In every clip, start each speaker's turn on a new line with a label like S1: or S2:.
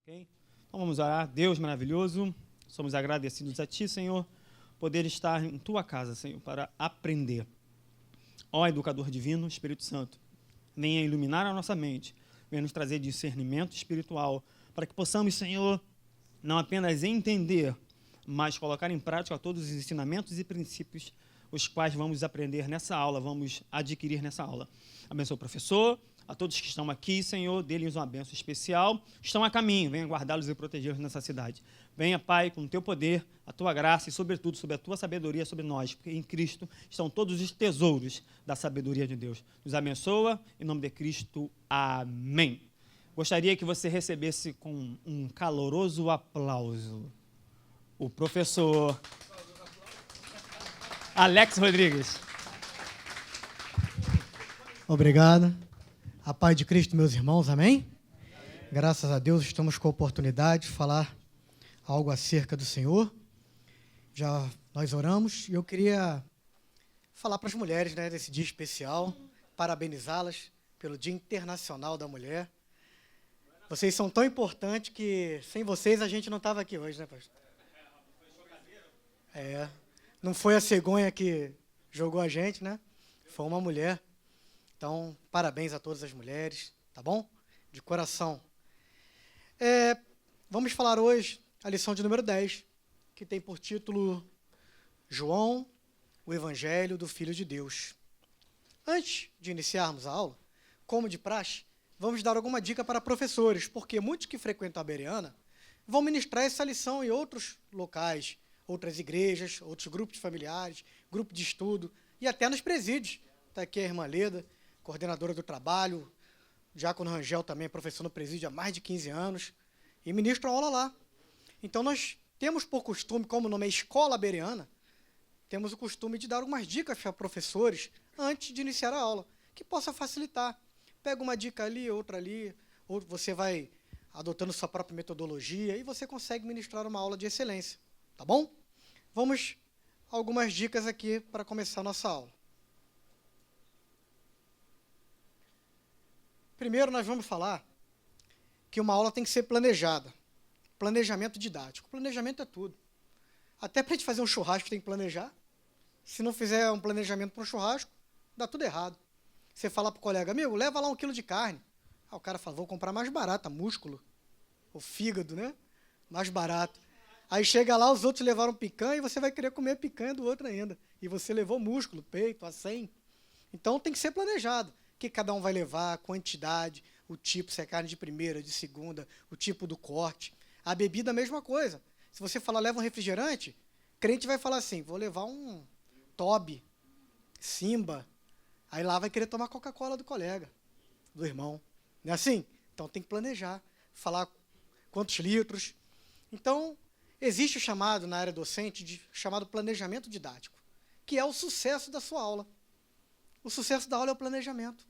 S1: Ok? Então vamos orar. Deus maravilhoso, somos agradecidos a Ti, Senhor, poder estar em Tua casa, Senhor, para aprender. Ó Educador Divino, Espírito Santo, venha iluminar a nossa mente, venha nos trazer discernimento espiritual, para que possamos, Senhor, não apenas entender, mas colocar em prática todos os ensinamentos e princípios os quais vamos aprender nessa aula, vamos adquirir nessa aula. Abençoa o professor, a todos que estão aqui, Senhor, dê-lhes uma bênção especial. Estão a caminho, venha guardá-los e protegê-los nessa cidade. Venha, Pai, com o Teu poder, a Tua graça e, sobretudo, sobre a Tua sabedoria sobre nós, porque em Cristo estão todos os tesouros da sabedoria de Deus. Nos abençoa, em nome de Cristo. Amém. Gostaria que você recebesse com um caloroso aplauso o professor Alex Rodrigues.
S2: Obrigado. A paz de Cristo, meus irmãos, amém? Graças a Deus estamos com a oportunidade de falar algo acerca do Senhor. Já nós oramos e eu queria falar para as mulheres, né, desse dia especial, parabenizá-las pelo Dia Internacional da Mulher. Vocês são tão importantes que sem vocês a gente não estava aqui hoje, né, pastor? Não foi a cegonha que jogou a gente, né? Foi uma mulher. Então, parabéns a todas as mulheres, tá bom? De coração. Vamos falar hoje a lição de número 10, que tem por título João, o Evangelho do Filho de Deus. Antes de iniciarmos a aula, como de praxe, vamos dar alguma dica para professores, porque muitos que frequentam a Bereana vão ministrar essa lição em outros locais, outras igrejas, outros grupos familiares, grupo de estudo e até nos presídios. Está aqui a irmã Leda, coordenadora do trabalho, Diácono Rangel também, professor no presídio há mais de 15 anos, e ministra aula lá. Então, nós temos por costume, como o nome é Escola Bereana, temos o costume de dar algumas dicas para professores antes de iniciar a aula, que possa facilitar. Pega uma dica ali, outra ali, ou você vai adotando sua própria metodologia e você consegue ministrar uma aula de excelência, tá bom? Vamos a algumas dicas aqui para começar a nossa aula. Primeiro, nós vamos falar que uma aula tem que ser planejada. Planejamento didático. Planejamento é tudo. Até para a gente fazer um churrasco tem que planejar. Se não fizer um planejamento para um churrasco, dá tudo errado. Você fala para o colega, amigo, leva lá 1 quilo de carne. O cara fala, vou comprar mais barata, músculo. O fígado, né? Mais barato. Aí chega lá, os outros levaram picanha e você vai querer comer a picanha do outro ainda. E você levou músculo, peito, acém. Então tem que ser planejado. O que cada um vai levar, a quantidade, o tipo, se é carne de primeira, de segunda, o tipo do corte. A bebida, a mesma coisa. Se você falar, leva um refrigerante, crente vai falar assim, vou levar um Toby, Simba. Aí lá vai querer tomar Coca-Cola do colega, do irmão. Não é assim? Então tem que planejar, falar quantos litros. Então, existe o chamado, na área docente, de chamado planejamento didático, que é o sucesso da sua aula. O sucesso da aula é o planejamento.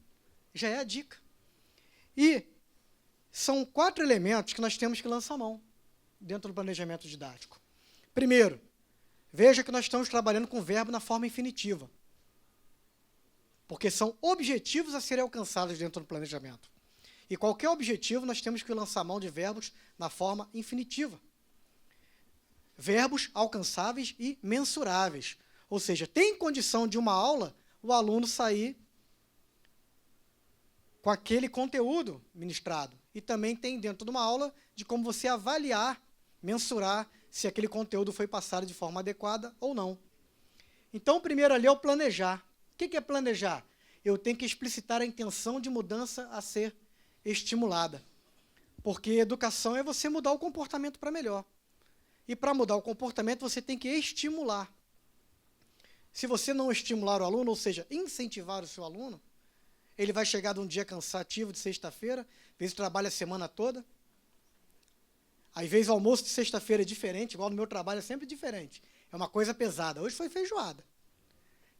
S2: Já é a dica. E são 4 elementos que nós temos que lançar a mão dentro do planejamento didático. Primeiro, veja que nós estamos trabalhando com verbo na forma infinitiva, porque são objetivos a serem alcançados dentro do planejamento. E qualquer objetivo, nós temos que lançar a mão de verbos na forma infinitiva. Verbos alcançáveis e mensuráveis. Ou seja, tem condição de uma aula o aluno sair com aquele conteúdo ministrado. E também tem dentro de uma aula de como você avaliar, mensurar se aquele conteúdo foi passado de forma adequada ou não. Então, o primeiro ali é o planejar. O que é planejar? Eu tenho que explicitar a intenção de mudança a ser estimulada. Porque educação é você mudar o comportamento para melhor. E para mudar o comportamento, você tem que estimular. Se você não estimular o aluno, ou seja, incentivar o seu aluno, ele vai chegar de um dia cansativo de sexta-feira, às vezes trabalha a semana toda. Às vezes o almoço de sexta-feira é diferente, igual no meu trabalho é sempre diferente. É uma coisa pesada. Hoje foi feijoada.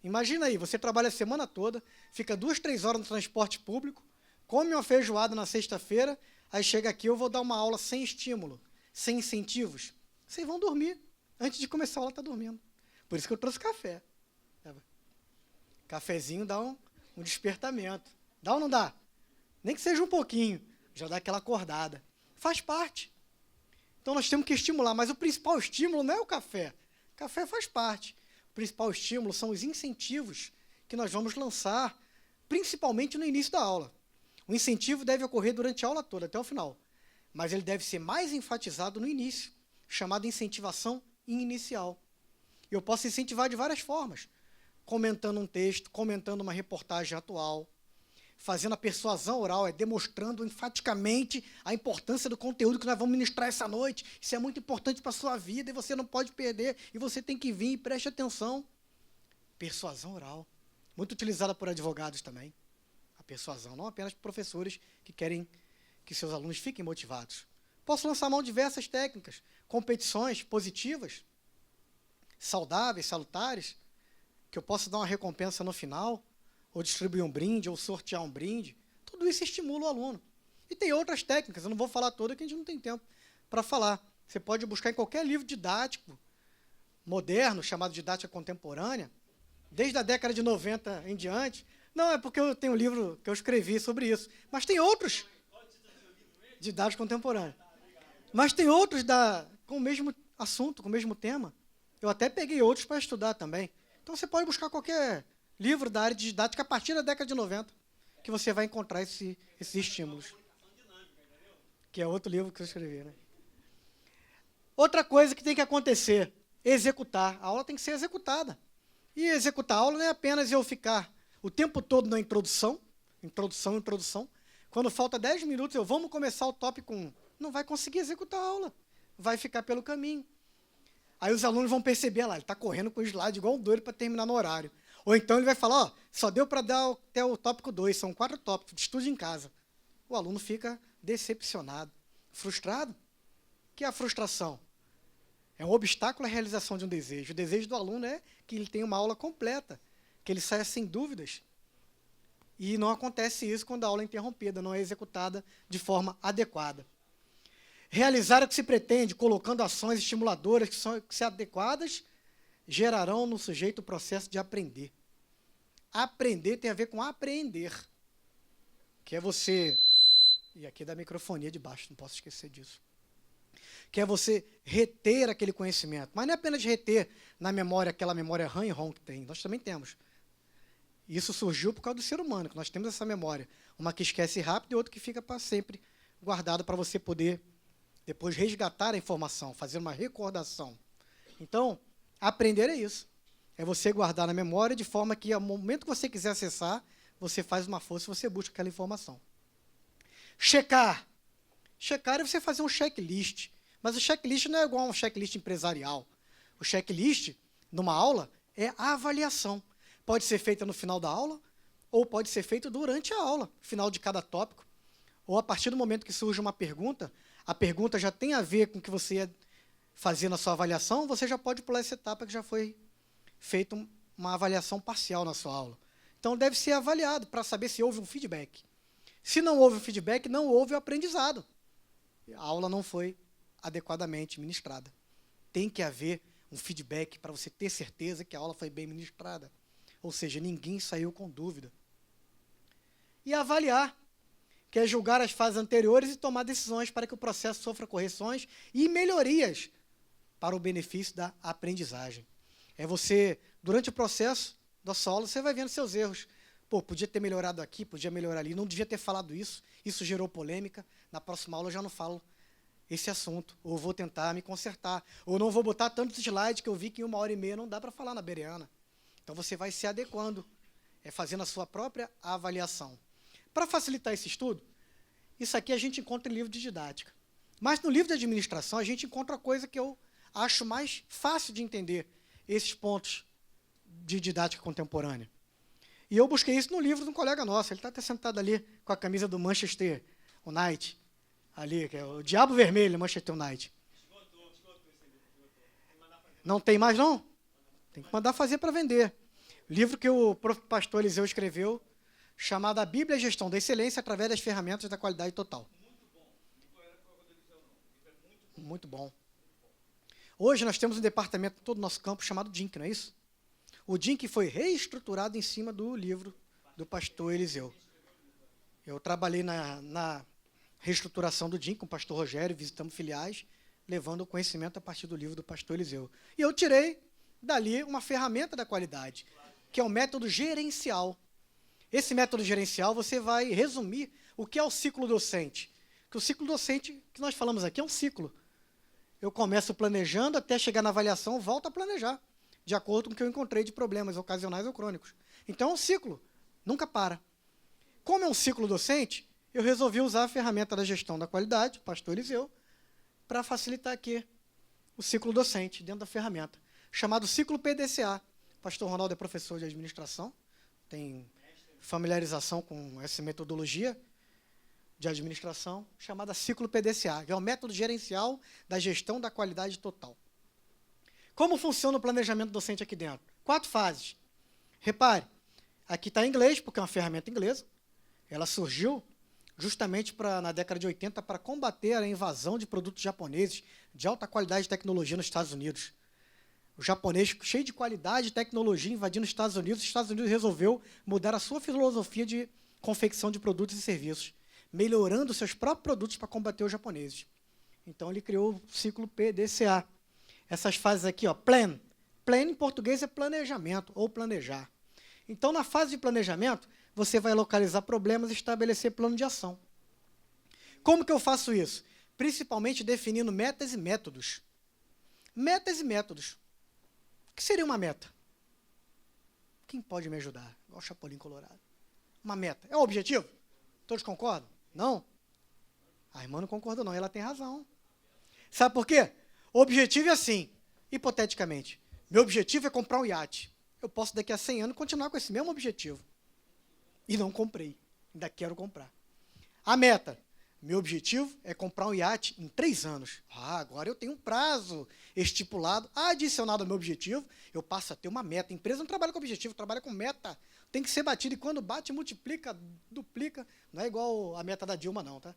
S2: Imagina aí, você trabalha a semana toda, fica 2, 3 horas no transporte público, come uma feijoada na sexta-feira, aí chega aqui, eu vou dar uma aula sem estímulo, sem incentivos. Vocês vão dormir. Antes de começar a aula, está dormindo. Por isso que eu trouxe café. Cafezinho dá um despertamento. Dá ou não dá? Nem que seja um pouquinho, já dá aquela acordada. Faz parte. Então, nós temos que estimular, mas o principal estímulo não é o café. O café faz parte. O principal estímulo são os incentivos que nós vamos lançar, principalmente no início da aula. O incentivo deve ocorrer durante a aula toda, até o final, mas ele deve ser mais enfatizado no início, chamado incentivação inicial. Eu posso incentivar de várias formas, comentando um texto, comentando uma reportagem atual, fazendo a persuasão oral, demonstrando enfaticamente a importância do conteúdo que nós vamos ministrar essa noite. Isso é muito importante para a sua vida e você não pode perder, e você tem que vir e preste atenção. Persuasão oral, muito utilizada por advogados também. A persuasão, não apenas por professores que querem que seus alunos fiquem motivados. Posso lançar mão de diversas técnicas, competições positivas, saudáveis, salutares, que eu posso dar uma recompensa no final, ou distribuir um brinde, ou sortear um brinde. Tudo isso estimula o aluno. E tem outras técnicas, eu não vou falar todas, que a gente não tem tempo para falar. Você pode buscar em qualquer livro didático, moderno, chamado Didática Contemporânea, desde a década de 90 em diante. Não, é porque eu tenho um livro que eu escrevi sobre isso. Mas tem outros. Didática Contemporânea. Mas tem outros com o mesmo assunto, com o mesmo tema. Eu até peguei outros para estudar também. Então, você pode buscar qualquer livro da área de didática a partir da década de 90, que você vai encontrar esses estímulos. Que é outro livro que eu escrevi, né? Outra coisa que tem que acontecer, executar. A aula tem que ser executada. E executar a aula não é apenas eu ficar o tempo todo na introdução. Quando falta 10 minutos, vamos começar o tópico 1. Não vai conseguir executar a aula. Vai ficar pelo caminho. Aí os alunos vão perceber, lá, ele está correndo com o slide igual um doido para terminar no horário. Ou então ele vai falar, ó, só deu para dar até o tópico 2, são 4 tópicos, estude em casa. O aluno fica decepcionado, frustrado. O que é a frustração? É um obstáculo à realização de um desejo. O desejo do aluno é que ele tenha uma aula completa, que ele saia sem dúvidas. E não acontece isso quando a aula é interrompida, não é executada de forma adequada. Realizar o que se pretende, colocando ações estimuladoras que são adequadas, gerarão no sujeito o processo de aprender. Aprender tem a ver com apreender, que é você, e aqui da microfonia de baixo, não posso esquecer disso, que é você reter aquele conhecimento, mas não é apenas reter na memória, aquela memória RAM que tem, nós também temos. Isso surgiu por causa do ser humano, que nós temos essa memória, uma que esquece rápido e outra que fica para sempre guardada para você poder depois resgatar a informação, fazer uma recordação. Então, aprender é isso. É você guardar na memória de forma que, ao momento que você quiser acessar, você faz uma força e você busca aquela informação. Checar. Checar é você fazer um checklist. Mas o checklist não é igual a um checklist empresarial. O checklist, numa aula, é a avaliação. Pode ser feita no final da aula, ou pode ser feita durante a aula, final de cada tópico. Ou a partir do momento que surge uma pergunta, a pergunta já tem a ver com o que você ia fazer na sua avaliação, você já pode pular essa etapa que já foi feita uma avaliação parcial na sua aula. Então, deve ser avaliado para saber se houve um feedback. Se não houve um feedback, não houve o aprendizado. A aula não foi adequadamente ministrada. Tem que haver um feedback para você ter certeza que a aula foi bem ministrada. Ou seja, ninguém saiu com dúvida. E avaliar, que é julgar as fases anteriores e tomar decisões para que o processo sofra correções e melhorias para o benefício da aprendizagem. É você, durante o processo da sua aula, você vai vendo seus erros. Pô, podia ter melhorado aqui, podia melhorar ali, não devia ter falado isso, isso gerou polêmica, na próxima aula eu já não falo esse assunto, ou vou tentar me consertar, ou não vou botar tantos slides que eu vi que em 1h30 não dá para falar na bereana. Então, você vai se adequando, fazendo a sua própria avaliação. Para facilitar esse estudo, isso aqui a gente encontra em livro de didática. Mas no livro de administração, a gente encontra a coisa que eu acho mais fácil de entender, esses pontos de didática contemporânea. E eu busquei isso no livro de um colega nosso, ele está até sentado ali com a camisa do Manchester United, ali, que é o Diabo Vermelho, Manchester United. Não tem mais, não? Tem que mandar fazer para vender. Livro que o pastor Eliseu escreveu, chamado A Bíblia e a Gestão da Excelência através das ferramentas da qualidade total. Muito bom. Hoje nós temos um departamento em todo o nosso campo chamado DINC, não é isso? O DINC foi reestruturado em cima do livro do pastor Eliseu. Eu trabalhei na reestruturação do DINC com o pastor Rogério, visitamos filiais, levando o conhecimento a partir do livro do pastor Eliseu. E eu tirei dali uma ferramenta da qualidade, que é o método gerencial. Esse método gerencial, você vai resumir o que é o ciclo docente. Que o ciclo docente que nós falamos aqui é um ciclo. Eu começo planejando, até chegar na avaliação, volto a planejar, de acordo com o que eu encontrei de problemas ocasionais ou crônicos. Então é um ciclo, nunca para. Como é um ciclo docente, eu resolvi usar a ferramenta da gestão da qualidade, o pastor Eliseu, para facilitar aqui o ciclo docente, dentro da ferramenta, chamado ciclo PDCA. O pastor Ronaldo é professor de administração, tem familiarização com essa metodologia de administração, chamada ciclo PDCA, que é o método gerencial da gestão da qualidade total. Como funciona o planejamento docente aqui dentro? 4 fases. Repare, aqui está em inglês, porque é uma ferramenta inglesa. Ela surgiu justamente na década de 80 para combater a invasão de produtos japoneses de alta qualidade e tecnologia nos Estados Unidos. O japonês, cheio de qualidade e tecnologia, invadindo os Estados Unidos resolveu mudar a sua filosofia de confecção de produtos e serviços, melhorando seus próprios produtos para combater os japoneses. Então, ele criou o ciclo PDCA. Essas fases aqui, ó, plan. Plan, em português, é planejamento, ou planejar. Então, na fase de planejamento, você vai localizar problemas e estabelecer plano de ação. Como que eu faço isso? Principalmente definindo metas e métodos. Metas e métodos. O que seria uma meta? Quem pode me ajudar? Igual o Chapolin Colorado. Uma meta. É o objetivo? Todos concordam? Não? A irmã não concordou, não. Ela tem razão. Sabe por quê? O objetivo é assim, hipoteticamente. Meu objetivo é comprar um iate. Eu posso, daqui a 100 anos, continuar com esse mesmo objetivo. E não comprei. Ainda quero comprar. A meta. Meu objetivo é comprar um iate em 3 anos. Agora eu tenho um prazo estipulado, adicionado ao meu objetivo, eu passo a ter uma meta. A empresa não trabalha com objetivo, trabalha com meta. Tem que ser batido, e quando bate, multiplica, duplica. Não é igual a meta da Dilma, não, tá?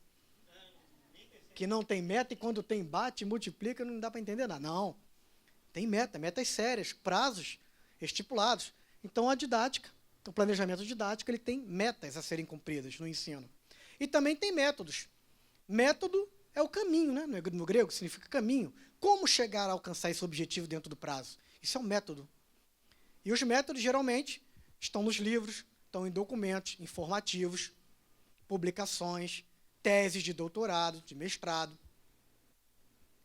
S2: Que não tem meta, e quando tem, bate, multiplica, não dá para entender nada. Não. Tem meta, metas sérias, prazos estipulados. Então, a didática, o planejamento didático, ele tem metas a serem cumpridas no ensino. E também tem métodos. Método é o caminho, né? No grego significa caminho. Como chegar a alcançar esse objetivo dentro do prazo? Isso é um método. E os métodos, geralmente, estão nos livros, estão em documentos informativos, publicações, teses de doutorado, de mestrado.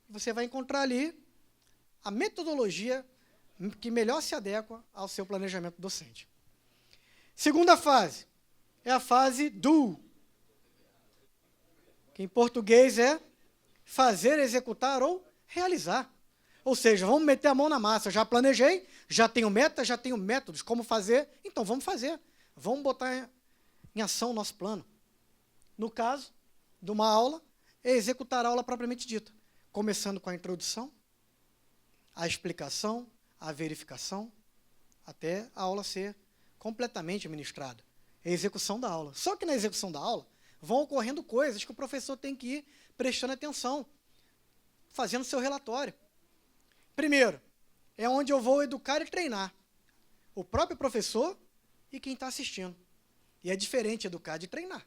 S2: Você vai encontrar ali a metodologia que melhor se adequa ao seu planejamento docente. Segunda fase é a fase do, que em português é fazer, executar ou realizar. Ou seja, vamos meter a mão na massa. Já planejei, já tenho meta, já tenho métodos. Como fazer? Então, vamos fazer. Vamos botar em ação o nosso plano. No caso de uma aula, é executar a aula propriamente dita. Começando com a introdução, a explicação, a verificação, até a aula ser completamente ministrada. É a execução da aula. Só que na execução da aula, vão ocorrendo coisas que o professor tem que ir prestando atenção, fazendo seu relatório. Primeiro, é onde eu vou educar e treinar o próprio professor e quem está assistindo. E é diferente educar de treinar.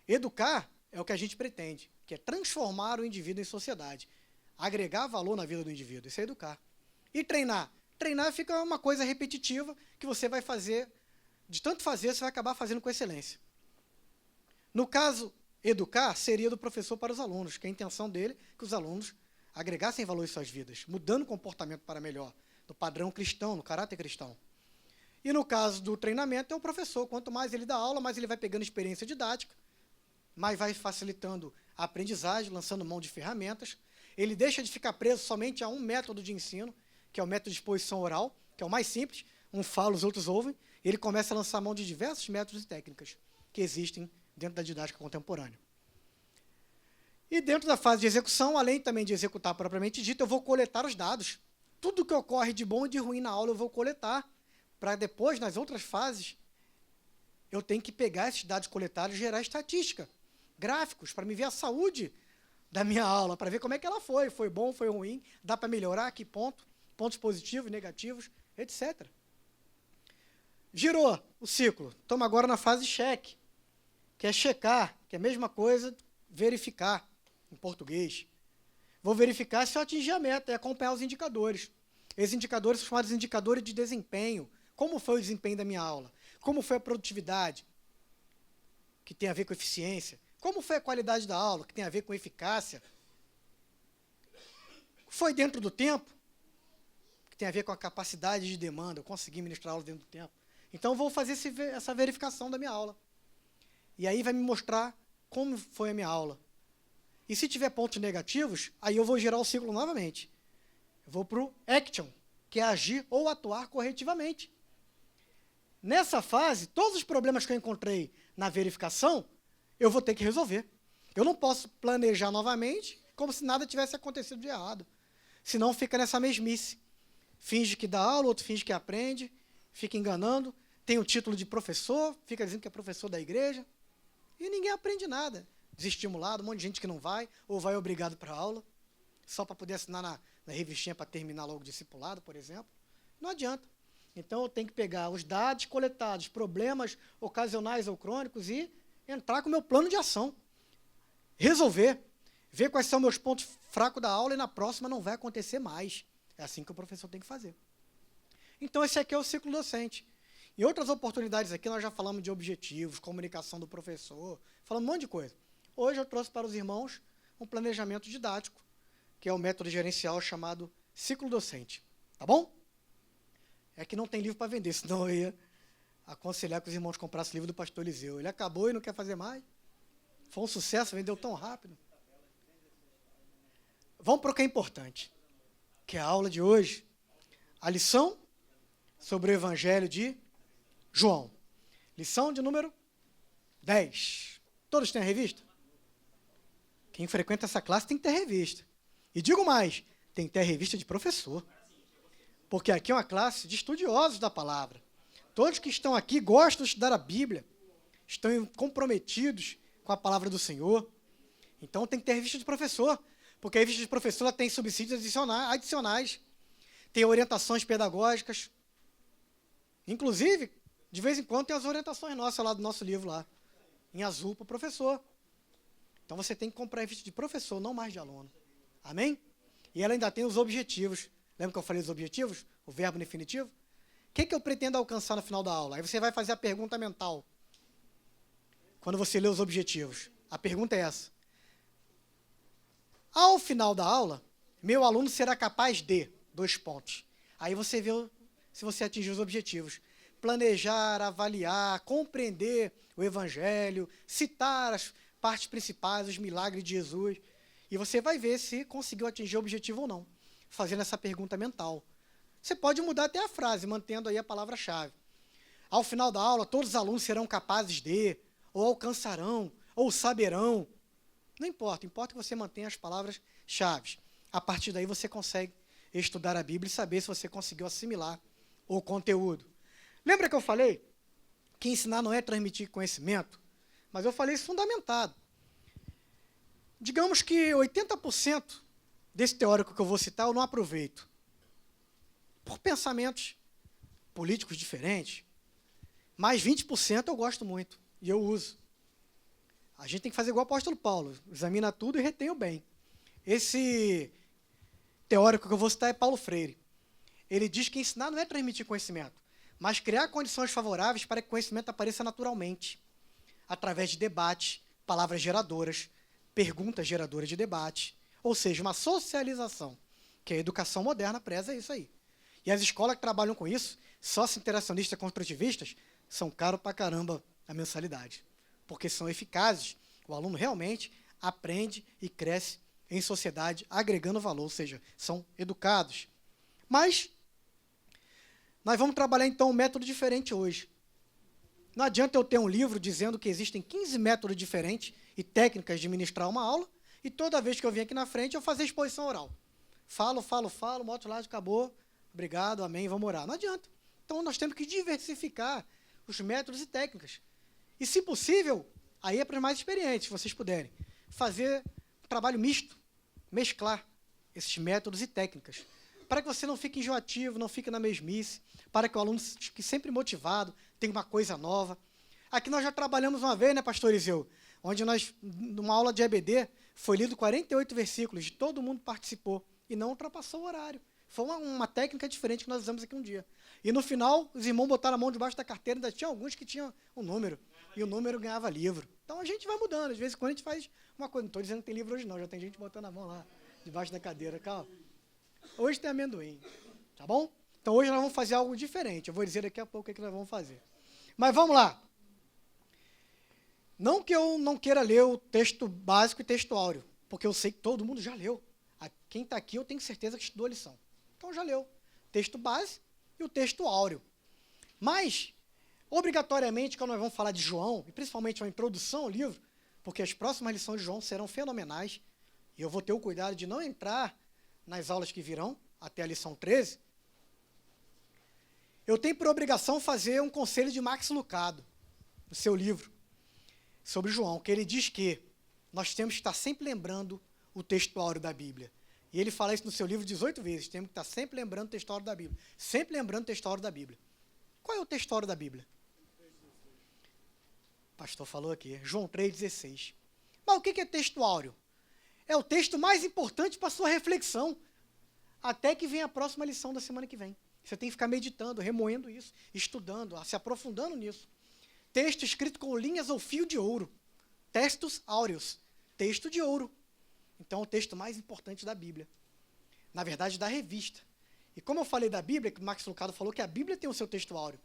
S2: Educar é o que a gente pretende, que é transformar o indivíduo em sociedade, agregar valor na vida do indivíduo, isso é educar. E treinar? Treinar fica uma coisa repetitiva que você vai fazer, de tanto fazer, você vai acabar fazendo com excelência. No caso, educar seria do professor para os alunos, que a intenção dele é que os alunos agregassem valor em suas vidas, mudando o comportamento para melhor, do padrão cristão, no caráter cristão. E no caso do treinamento, é o professor. Quanto mais ele dá aula, mais ele vai pegando experiência didática, mais vai facilitando a aprendizagem, lançando mão de ferramentas. Ele deixa de ficar preso somente a um método de ensino, que é o método de exposição oral, que é o mais simples, um fala, os outros ouvem, e ele começa a lançar mão de diversos métodos e técnicas que existem dentro da didática contemporânea. E dentro da fase de execução, além também de executar propriamente dito, eu vou coletar os dados. Tudo que ocorre de bom e de ruim na aula eu vou coletar, para depois, nas outras fases, eu tenho que pegar esses dados coletados e gerar estatística, gráficos, para me ver a saúde da minha aula, para ver como é que ela foi bom, foi ruim, dá para melhorar, que pontos positivos, negativos, etc. Girou o ciclo, estamos agora na fase cheque, que é checar, que é a mesma coisa, verificar, em português. Vou verificar se eu atingi a meta e acompanhar os indicadores. Esses indicadores são chamados indicadores de desempenho. Como foi o desempenho da minha aula? Como foi a produtividade, que tem a ver com eficiência? Como foi a qualidade da aula, que tem a ver com eficácia? Foi dentro do tempo, que tem a ver com a capacidade de demanda, eu consegui ministrar a aula dentro do tempo. Então, vou fazer essa verificação da minha aula. E aí vai me mostrar como foi a minha aula. E se tiver pontos negativos, aí eu vou girar o ciclo novamente. Eu vou para o action, que é agir ou atuar corretivamente. Nessa fase, todos os problemas que eu encontrei na verificação, eu vou ter que resolver. Eu não posso planejar novamente como se nada tivesse acontecido de errado. Senão fica nessa mesmice. Finge que dá aula, outro finge que aprende, fica enganando, tem o título de professor, fica dizendo que é professor da igreja, e ninguém aprende nada. Desestimulado, um monte de gente que não vai, ou vai obrigado para a aula, só para poder assinar na revistinha para terminar logo o discipulado, por exemplo. Não adianta. Então, eu tenho que pegar os dados coletados, problemas ocasionais ou crônicos, e entrar com o meu plano de ação. Resolver, ver quais são meus pontos fracos da aula, e na próxima não vai acontecer mais. É assim que o professor tem que fazer. Então, esse aqui é o ciclo docente. Em outras oportunidades aqui, nós já falamos de objetivos, comunicação do professor, falamos um monte de coisa. Hoje eu trouxe para os irmãos um planejamento didático, que é o método gerencial chamado ciclo docente. Tá bom? É que não tem livro para vender, senão eu ia aconselhar que os irmãos comprassem o livro do pastor Eliseu. Ele acabou e não quer fazer mais. Foi um sucesso, vendeu tão rápido. Vamos para o que é importante, que é a aula de hoje. A lição sobre o Evangelho de João. Lição de número 10. Todos têm a revista? Quem frequenta essa classe tem que ter revista. E digo mais, tem que ter a revista de professor. Porque aqui é uma classe de estudiosos da palavra. Todos que estão aqui gostam de estudar a Bíblia, estão comprometidos com a palavra do Senhor. Então tem que ter a revista de professor, porque a revista de professor ela tem subsídios adicionais, tem orientações pedagógicas. Inclusive, de vez em quando tem as orientações nossas lá do nosso livro lá, em azul para o professor. Então você tem que comprar a revista de professor, não mais de aluno. Amém? E ela ainda tem os objetivos. Lembra que eu falei dos objetivos? O verbo definitivo? O que eu pretendo alcançar no final da aula? Aí você vai fazer a pergunta mental. Quando você lê os objetivos. A pergunta é essa. Ao final da aula, meu aluno será capaz de... 2 pontos. Aí você vê se você atingiu os objetivos. Planejar, avaliar, compreender o Evangelho, citar as partes principais, os milagres de Jesus. E você vai ver se conseguiu atingir o objetivo ou não, fazendo essa pergunta mental. Você pode mudar até a frase, mantendo aí a palavra-chave. Ao final da aula, todos os alunos serão capazes de, ou alcançarão, ou saberão. Não importa, importa que você mantenha as palavras-chave. A partir daí você consegue estudar a Bíblia e saber se você conseguiu assimilar o conteúdo. Lembra que eu falei que ensinar não é transmitir conhecimento? Mas eu falei isso fundamentado. Digamos que 80% desse teórico que eu vou citar eu não aproveito. Por pensamentos políticos diferentes. Mais 20% eu gosto muito e eu uso. A gente tem que fazer igual o apóstolo Paulo. Examina tudo e retém o bem. Esse teórico que eu vou citar é Paulo Freire. Ele diz que ensinar não é transmitir conhecimento, mas criar condições favoráveis para que o conhecimento apareça naturalmente, através de debate, palavras geradoras, perguntas geradoras de debate, ou seja, uma socialização, que a educação moderna preza isso aí. E as escolas que trabalham com isso, socio-interacionistas construtivistas, são caros pra caramba a mensalidade, porque são eficazes. O aluno realmente aprende e cresce em sociedade, agregando valor, ou seja, são educados. Mas nós vamos trabalhar, então, um método diferente hoje. Não adianta eu ter um livro dizendo que existem 15 métodos diferentes e técnicas de ministrar uma aula, e toda vez que eu vim aqui na frente, eu fazer exposição oral. Falo, moto lá, acabou, obrigado, amém, vamos orar. Não adianta. Então, nós temos que diversificar os métodos e técnicas. E, se possível, aí é para os mais experientes, se vocês puderem, fazer um trabalho misto, mesclar esses métodos e técnicas, para que você não fique enjoativo, não fique na mesmice, para que o aluno fique sempre motivado, tenha uma coisa nova. Aqui nós já trabalhamos uma vez, né, pastor Eliseu, onde nós, numa aula de EBD, Foi lido 48 versículos, todo mundo participou e não ultrapassou o horário. Foi uma técnica diferente que nós usamos aqui um dia. E no final, os irmãos botaram a mão debaixo da carteira, ainda tinha alguns que tinham um número, e o número ganhava livro. Então a gente vai mudando, às vezes quando a gente faz uma coisa, não estou dizendo que tem livro hoje não, já tem gente botando a mão lá, debaixo da cadeira, calma. Hoje tem amendoim, tá bom? Então hoje nós vamos fazer algo diferente, eu vou dizer daqui a pouco o que nós vamos fazer. Mas vamos lá. Não que eu não queira ler o texto básico e texto áureo, porque eu sei que todo mundo já leu. Quem está aqui eu tenho certeza que estudou a lição. Então já leu. Texto base e o texto áureo. Mas, obrigatoriamente, quando nós vamos falar de João, e principalmente uma introdução ao livro, porque as próximas lições de João serão fenomenais, e eu vou ter o cuidado de não entrar nas aulas que virão, até a lição 13, eu tenho por obrigação fazer um conselho de Max Lucado, no seu livro, sobre João, que ele diz que nós temos que estar sempre lembrando o texto áureo da Bíblia. E ele fala isso no seu livro 18 vezes, temos que estar sempre lembrando o texto áureo da Bíblia. Sempre lembrando o texto áureo da Bíblia. Qual é o texto áureo da Bíblia? O pastor falou aqui, João 3,16. Mas o que é texto áureo? É o texto mais importante para a sua reflexão, até que venha a próxima lição da semana que vem. Você tem que ficar meditando, remoendo isso, estudando, se aprofundando nisso. Texto escrito com linhas ou fio de ouro. Textos áureos. Texto de ouro. Então, é o texto mais importante da Bíblia. Na verdade, da revista. E como eu falei da Bíblia, que o Max Lucado falou que a Bíblia tem o seu texto áureo.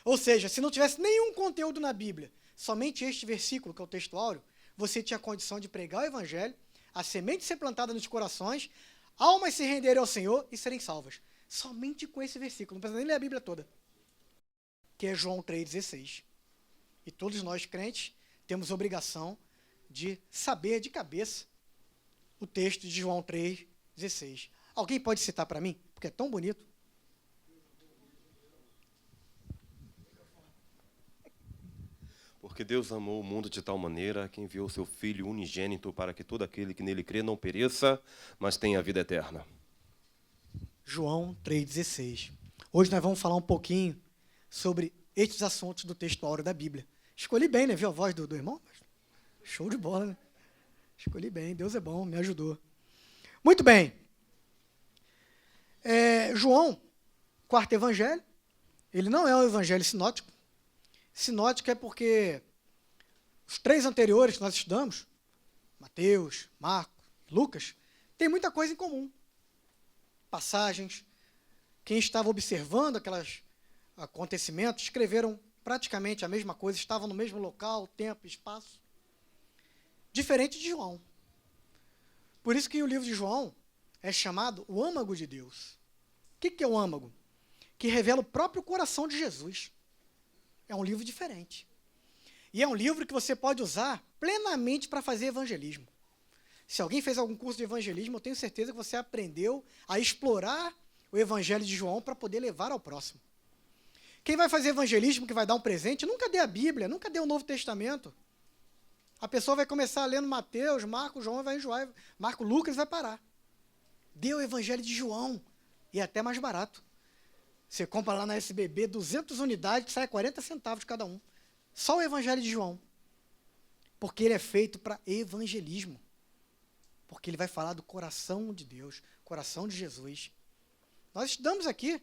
S2: Ou seja, se não tivesse nenhum conteúdo na Bíblia, somente este versículo, que é o texto áureo, você tinha condição de pregar o Evangelho, a semente ser plantada nos corações, almas se renderem ao Senhor e serem salvas. Somente com esse versículo. Não precisa nem ler a Bíblia toda. Que é João 3,16. E todos nós, crentes, temos obrigação de saber de cabeça o texto de João 3,16. Alguém pode citar para mim? Porque é tão bonito.
S3: Porque Deus amou o mundo de tal maneira que enviou seu Filho unigênito para que todo aquele que nele crê não pereça, mas tenha a vida eterna.
S2: João 3,16. Hoje nós vamos falar um pouquinho sobre estes assuntos do texto áureo da Bíblia. Escolhi bem, né? Viu a voz do irmão? Show de bola, né? Escolhi bem, Deus é bom, me ajudou. Muito bem. João, quarto evangelho, ele não é um evangelho sinótico. Sinótico é porque os 3 anteriores que nós estudamos, Mateus, Marcos, Lucas, tem muita coisa em comum. Passagens, quem estava observando aqueles acontecimentos, escreveram praticamente a mesma coisa, estavam no mesmo local, tempo, espaço. Diferente de João. Por isso que o livro de João é chamado o âmago de Deus. O que é o âmago? Que revela o próprio coração de Jesus. É um livro diferente. E é um livro que você pode usar plenamente para fazer evangelismo. Se alguém fez algum curso de evangelismo, eu tenho certeza que você aprendeu a explorar o evangelho de João para poder levar ao próximo. Quem vai fazer evangelismo, que vai dar um presente, nunca dê a Bíblia, nunca dê o Novo Testamento. A pessoa vai começar lendo Mateus, Marcos, João, vai enjoar. Marcos, Lucas, vai parar. Dê o evangelho de João. E é até mais barato. Você compra lá na SBB 200 unidades, sai 40 centavos cada um. Só o evangelho de João. Porque ele é feito para evangelismo. Porque ele vai falar do coração de Deus, coração de Jesus. Nós estudamos aqui.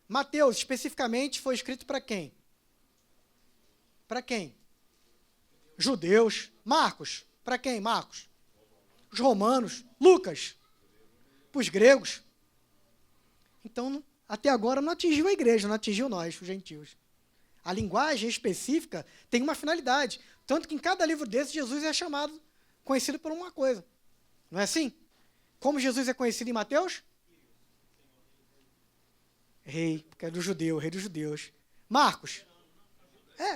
S2: Mateus, especificamente, foi escrito para quem? Para quem? Judeus. Marcos, para quem, Marcos? Os romanos. Lucas, para os gregos. Então, até agora não atingiu a igreja, não atingiu nós, os gentios. A linguagem específica tem uma finalidade. Tanto que em cada livro desse, Jesus é chamado, conhecido por uma coisa. Não é assim? Como Jesus é conhecido em Mateus? Rei, porque é do judeu, rei dos judeus. Marcos?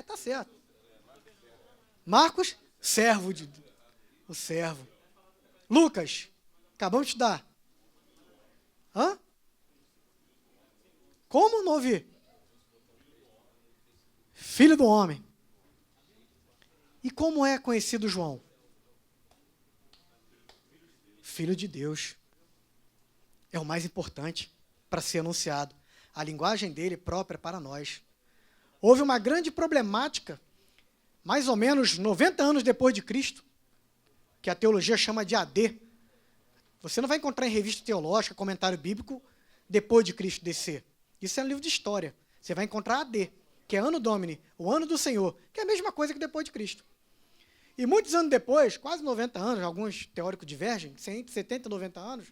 S2: Tá certo. Marcos, servo de Deus. O servo. Lucas, acabamos de estudar. Hã? Como não ouvi? Filho do homem. E como é conhecido João? Filho de Deus. É o mais importante para ser anunciado. A linguagem dele própria para nós. Houve uma grande problemática, mais ou menos 90 anos depois de Cristo, que a teologia chama de AD. Você não vai encontrar em revista teológica, comentário bíblico, depois de Cristo descer. Isso é um livro de história. Você vai encontrar AD, que é Anno Domini, o ano do Senhor, que é a mesma coisa que depois de Cristo. E muitos anos depois, quase 90 anos, alguns teóricos divergem, entre 70 e 90 anos,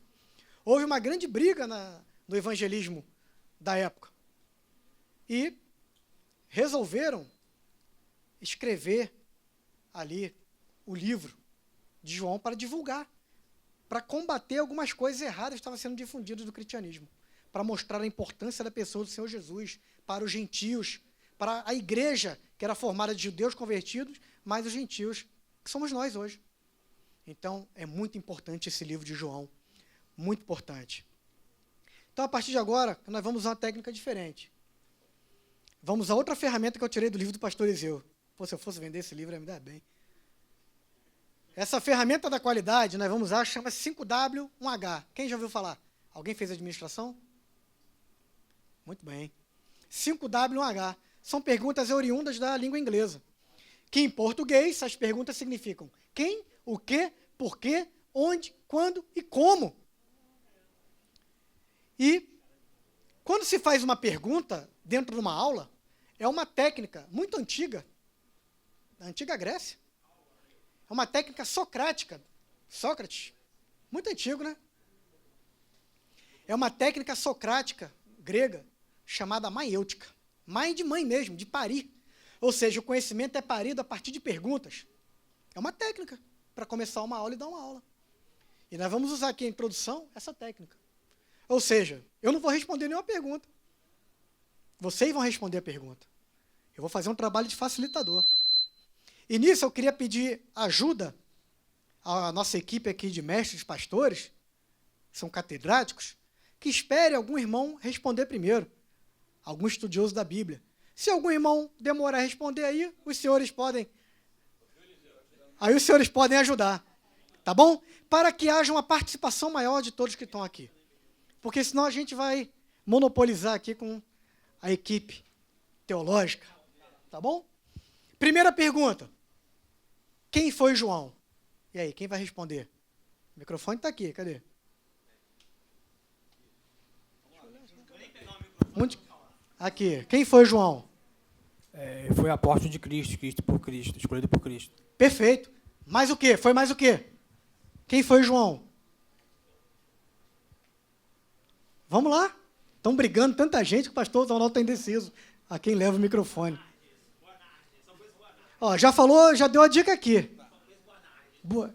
S2: houve uma grande briga no evangelismo da época. E resolveram escrever ali o livro de João para divulgar, para combater algumas coisas erradas que estavam sendo difundidas do cristianismo, para mostrar a importância da pessoa do Senhor Jesus para os gentios, para a igreja, que era formada de judeus convertidos, mas os gentios, que somos nós hoje. Então, é muito importante esse livro de João, muito importante. Então, a partir de agora, nós vamos usar uma técnica diferente. Vamos usar outra ferramenta que eu tirei do livro do pastor Eliseu. Pô, se eu fosse vender esse livro, ia me dar bem. Essa ferramenta da qualidade, nós vamos usar, chama-se 5W1H. Quem já ouviu falar? Alguém fez administração? Muito bem. 5W1H. São perguntas oriundas da língua inglesa. Que em português, essas perguntas significam quem, o que, por quê, onde, quando e como. E quando se faz uma pergunta dentro de uma aula, é uma técnica muito antiga, da antiga Grécia. É uma técnica socrática. Sócrates, muito antigo, né? É uma técnica socrática grega chamada maiêutica. Mãe de mãe mesmo, de parir. Ou seja, o conhecimento é parido a partir de perguntas. É uma técnica para começar uma aula e dar uma aula. E nós vamos usar aqui a introdução essa técnica. Ou seja, eu não vou responder nenhuma pergunta. Vocês vão responder a pergunta. Eu vou fazer um trabalho de facilitador. E nisso eu queria pedir ajuda à nossa equipe aqui de mestres, pastores, que são catedráticos, que espere algum irmão responder primeiro, algum estudioso da Bíblia. Se algum irmão demorar a responder aí, os senhores podem ajudar, tá bom? Para que haja uma participação maior de todos que estão aqui. Porque senão a gente vai monopolizar aqui com a equipe teológica, tá bom? Primeira pergunta. Quem foi João? E aí, quem vai responder? O microfone está aqui, cadê? Aqui. Quem foi João?
S4: Foi apóstolo de Cristo, Cristo por Cristo, escolhido por Cristo.
S2: Perfeito. Mais o quê? Foi mais o quê? Quem foi João? Vamos lá. Estão brigando tanta gente que o pastor Ronaldo está indeciso a quem leva o microfone. Ó, já falou, já deu a dica aqui.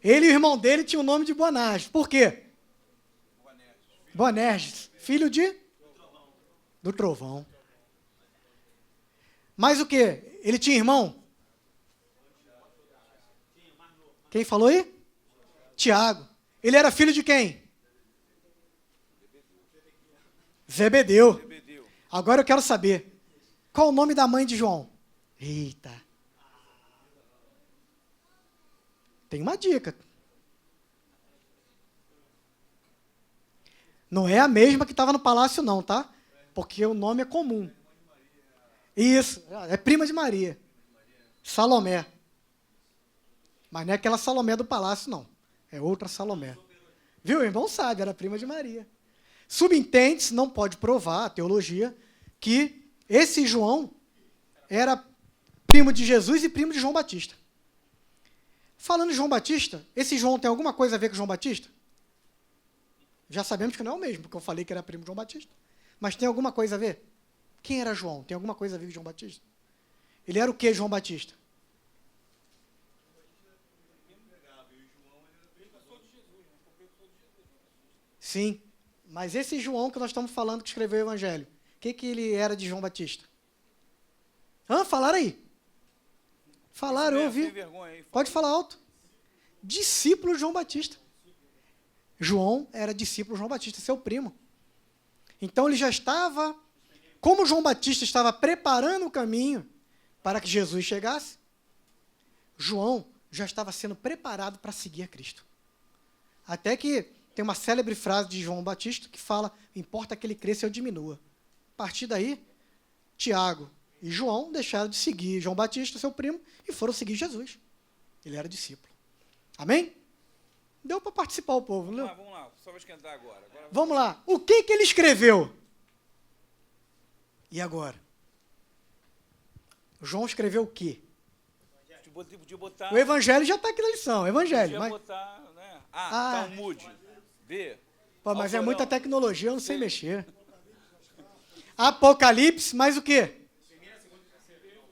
S2: Ele e o irmão dele tinham o nome de Boanerges. Por quê? Boanerges. Filho de? Do Trovão. Mais o quê? Ele tinha irmão? Quem falou aí? Tiago. Ele era filho de quem? Zebedeu. Agora eu quero saber, qual o nome da mãe de João? Eita. Tem uma dica. Não é a mesma que estava no palácio não, tá? Porque o nome é comum. Isso, é prima de Maria. Salomé. Mas não é aquela Salomé do palácio, não. É outra Salomé. Viu? O irmão sabe, era prima de Maria. Subentende-se, não pode provar a teologia, que esse João era primo de Jesus e primo de João Batista. Falando de João Batista, esse João tem alguma coisa a ver com João Batista? Já sabemos que não é o mesmo, porque eu falei que era primo de João Batista. Mas tem alguma coisa a ver? Quem era João? Tem alguma coisa a ver com João Batista? Ele era o que, João Batista? Sim, mas esse João que nós estamos falando, que escreveu o Evangelho, o que ele era de João Batista? Falaram aí. Falaram, eu ouvi. Pode falar alto. Discípulo de João Batista. João era discípulo de João Batista, seu primo. Então ele já estava, como João Batista estava preparando o caminho para que Jesus chegasse, João já estava sendo preparado para seguir a Cristo. Até que tem uma célebre frase de João Batista que fala, importa que ele cresça e eu diminua. A partir daí, Tiago e João deixaram de seguir João Batista, seu primo, e foram seguir Jesus. Ele era discípulo. Amém? Deu para participar o povo, não deu?
S5: Vamos lá, só vai esquentar agora.
S2: Vamos lá. O que ele escreveu? E agora? João escreveu o quê?
S5: Podia botar...
S2: O evangelho já está aqui na lição, evangelho.
S5: Podia
S2: mas
S5: botar, né? Talmud. B.
S2: pô, mas é
S5: Alcorão.
S2: muita tecnologia, eu não sei mexer. Apocalipse, mais o quê?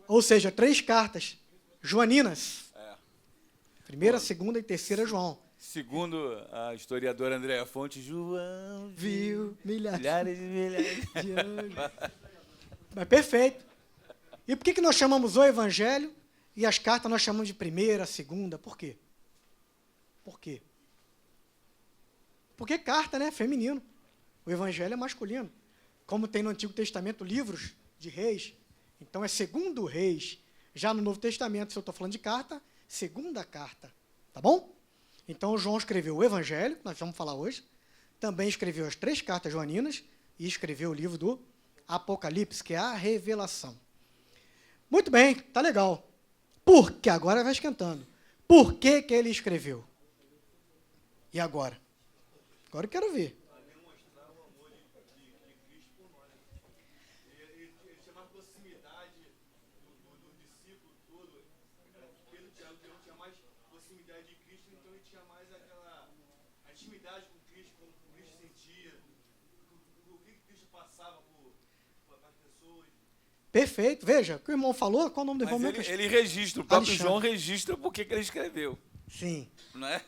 S2: Ou seja, 3 cartas joaninas. Primeira, segunda e terceira João.
S5: Segundo a historiadora Andréa Fonte, João
S2: Viu milhares
S5: milhares e milhares.
S2: de anjos. Mas perfeito. E por que nós chamamos o evangelho e as cartas nós chamamos de primeira, segunda? Por quê? Por quê? Porque carta, né? Feminino. O evangelho é masculino. Como tem no Antigo Testamento livros de reis, então é segundo reis. Já no Novo Testamento, se eu estou falando de carta, segunda carta. Tá bom? Então, João escreveu o evangelho, que nós vamos falar hoje. Também escreveu as 3 cartas joaninas e escreveu o livro do Apocalipse, que é a revelação. Muito bem, tá legal. Por que? Agora vai esquentando. Por que ele escreveu? E agora? Agora eu quero ver. Perfeito. Veja, o que o irmão falou, qual o nome do irmão?
S5: Mas ele registra, o próprio
S2: Alexandre.
S5: João registra porque que ele escreveu.
S2: Sim.
S5: Não é?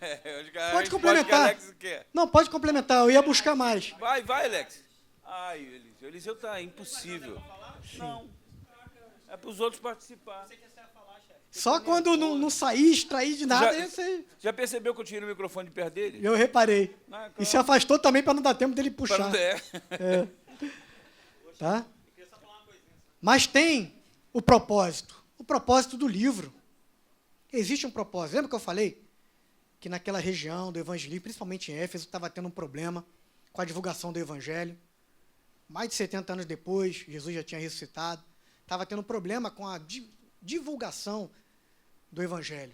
S2: Pode complementar.
S5: Alex quer.
S2: Não, pode complementar, eu ia buscar mais.
S5: Vai, Alex. Ai, Eliseu tá impossível. Não. É para os outros participar.
S2: Só quando não sair, extrair de nada,
S5: Já-
S2: eu sei.
S5: Já percebeu que eu tirei o microfone de perto dele?
S2: Eu reparei.
S5: Ah, claro.
S2: E se afastou também para não dar tempo dele
S5: Pra
S2: puxar.
S5: não der.
S2: Tá? Mas tem o propósito do livro. Existe um propósito. Lembra que eu falei que naquela região do evangelismo, principalmente em Éfeso, estava tendo um problema com a divulgação do evangelho. Mais de 70 anos depois, Jesus já tinha ressuscitado. Estava tendo um problema com a divulgação do evangelho.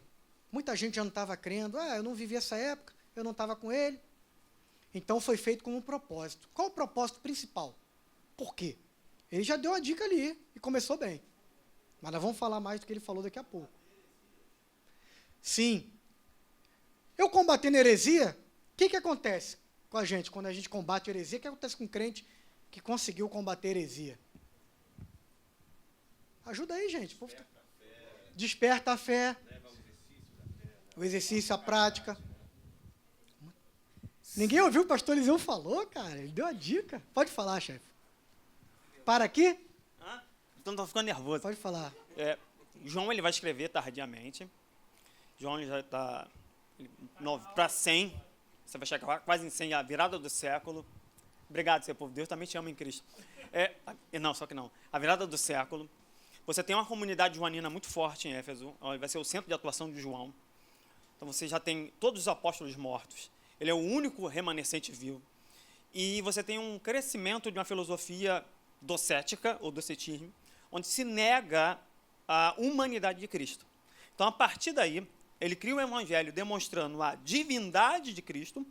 S2: Muita gente já não estava crendo. Eu não vivi essa época, eu não estava com ele. Então foi feito com um propósito. Qual o propósito principal? Por quê? Ele já deu uma dica ali e começou bem. Mas nós vamos falar mais do que ele falou daqui a pouco. Sim. Eu combatendo heresia, o que acontece com a gente quando a gente combate heresia? O que acontece com um crente que conseguiu combater heresia? Ajuda aí, gente. Desperta a fé. O exercício, a prática. Ninguém ouviu o que o pastor Eliseu falou, cara. Ele deu a dica. Pode falar, chefe. Para aqui?
S1: Então estou ficando nervoso.
S2: Pode falar.
S1: João ele vai escrever tardiamente. João já está para 100. Você vai chegar quase em 100, a virada do século. Obrigado, seu povo. Deus também te ama em Cristo. Não, só que não. A virada do século. Você tem uma comunidade joanina muito forte em Éfeso. Vai ser o centro de atuação de João. Então você já tem todos os apóstolos mortos. Ele é o único remanescente vivo. E você tem um crescimento de uma filosofia docética, ou docetismo, onde se nega a humanidade de Cristo. Então, a partir daí, ele cria um evangelho demonstrando a divindade de Cristo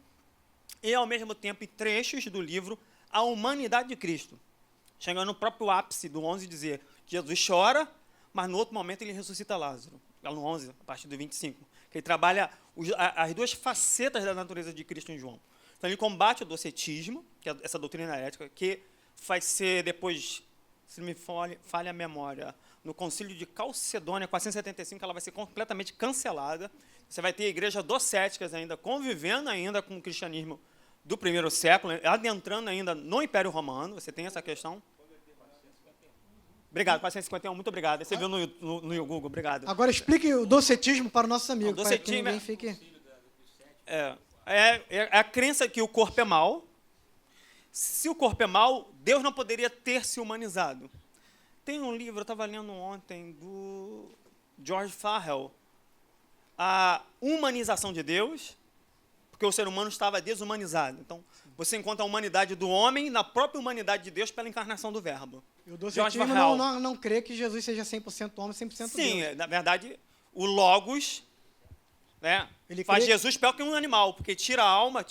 S1: e, ao mesmo tempo, em trechos do livro, a humanidade de Cristo. Chegando no próprio ápice do 11, dizer que Jesus chora, mas no outro momento ele ressuscita Lázaro. No 11, a partir do 25. Que ele trabalha as 2 facetas da natureza de Cristo em João. Então, ele combate o docetismo, que é essa doutrina herética, que vai ser depois, se não me falha a memória, no concílio de Calcedônia, 475, ela vai ser completamente cancelada. Você vai ter igrejas docéticas ainda, convivendo ainda com o cristianismo do primeiro século, adentrando ainda no Império Romano. Você tem essa questão. Obrigado, 451, muito obrigado. Você viu no Google, obrigado.
S2: Agora explique o docetismo para os nossos amigos.
S1: O docetismo
S2: para que ninguém fique...
S1: É a crença que o corpo é mau. Se o corpo é mau, Deus não poderia ter se humanizado. Tem um livro, eu estava lendo ontem, do George Farrell, A Humanização de Deus, porque o ser humano estava desumanizado. Então, você encontra a humanidade do homem na própria humanidade de Deus pela encarnação do Verbo.
S2: E o docetismo não crê que Jesus seja 100% homem, 100% Deus.
S1: Sim, na verdade, o Logos, né?
S2: Ele
S1: Faz
S2: crê-
S1: Jesus pior que um animal, porque tira a alma,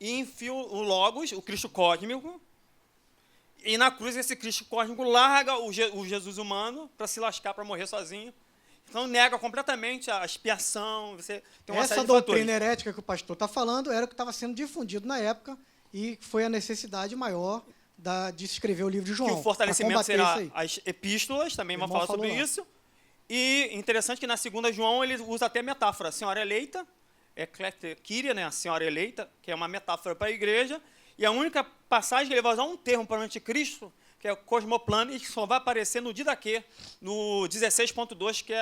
S1: e enfia o Logos, o Cristo cósmico, e na cruz esse Cristo cósmico larga o Jesus humano para se lascar, para morrer sozinho. Então nega completamente a expiação. Você tem uma série
S2: Essa
S1: de
S2: doutrina
S1: fatores.
S2: herética que o pastor está falando era o que estava sendo difundido na época e foi a necessidade maior de escrever o livro de João.
S1: Que o fortalecimento
S2: pra combater
S1: será
S2: isso aí.
S1: as epístolas, também
S2: O
S1: vai
S2: irmão
S1: falar sobre
S2: falou lá.
S1: isso. E interessante que na segunda João ele usa até metáfora. A senhora eleita, Kyria, né, a senhora eleita, que é uma metáfora para a igreja. E a única passagem que ele vai usar um termo para o anticristo, que é o cosmoplano, e que só vai aparecer no Didaquê, no 16.2, que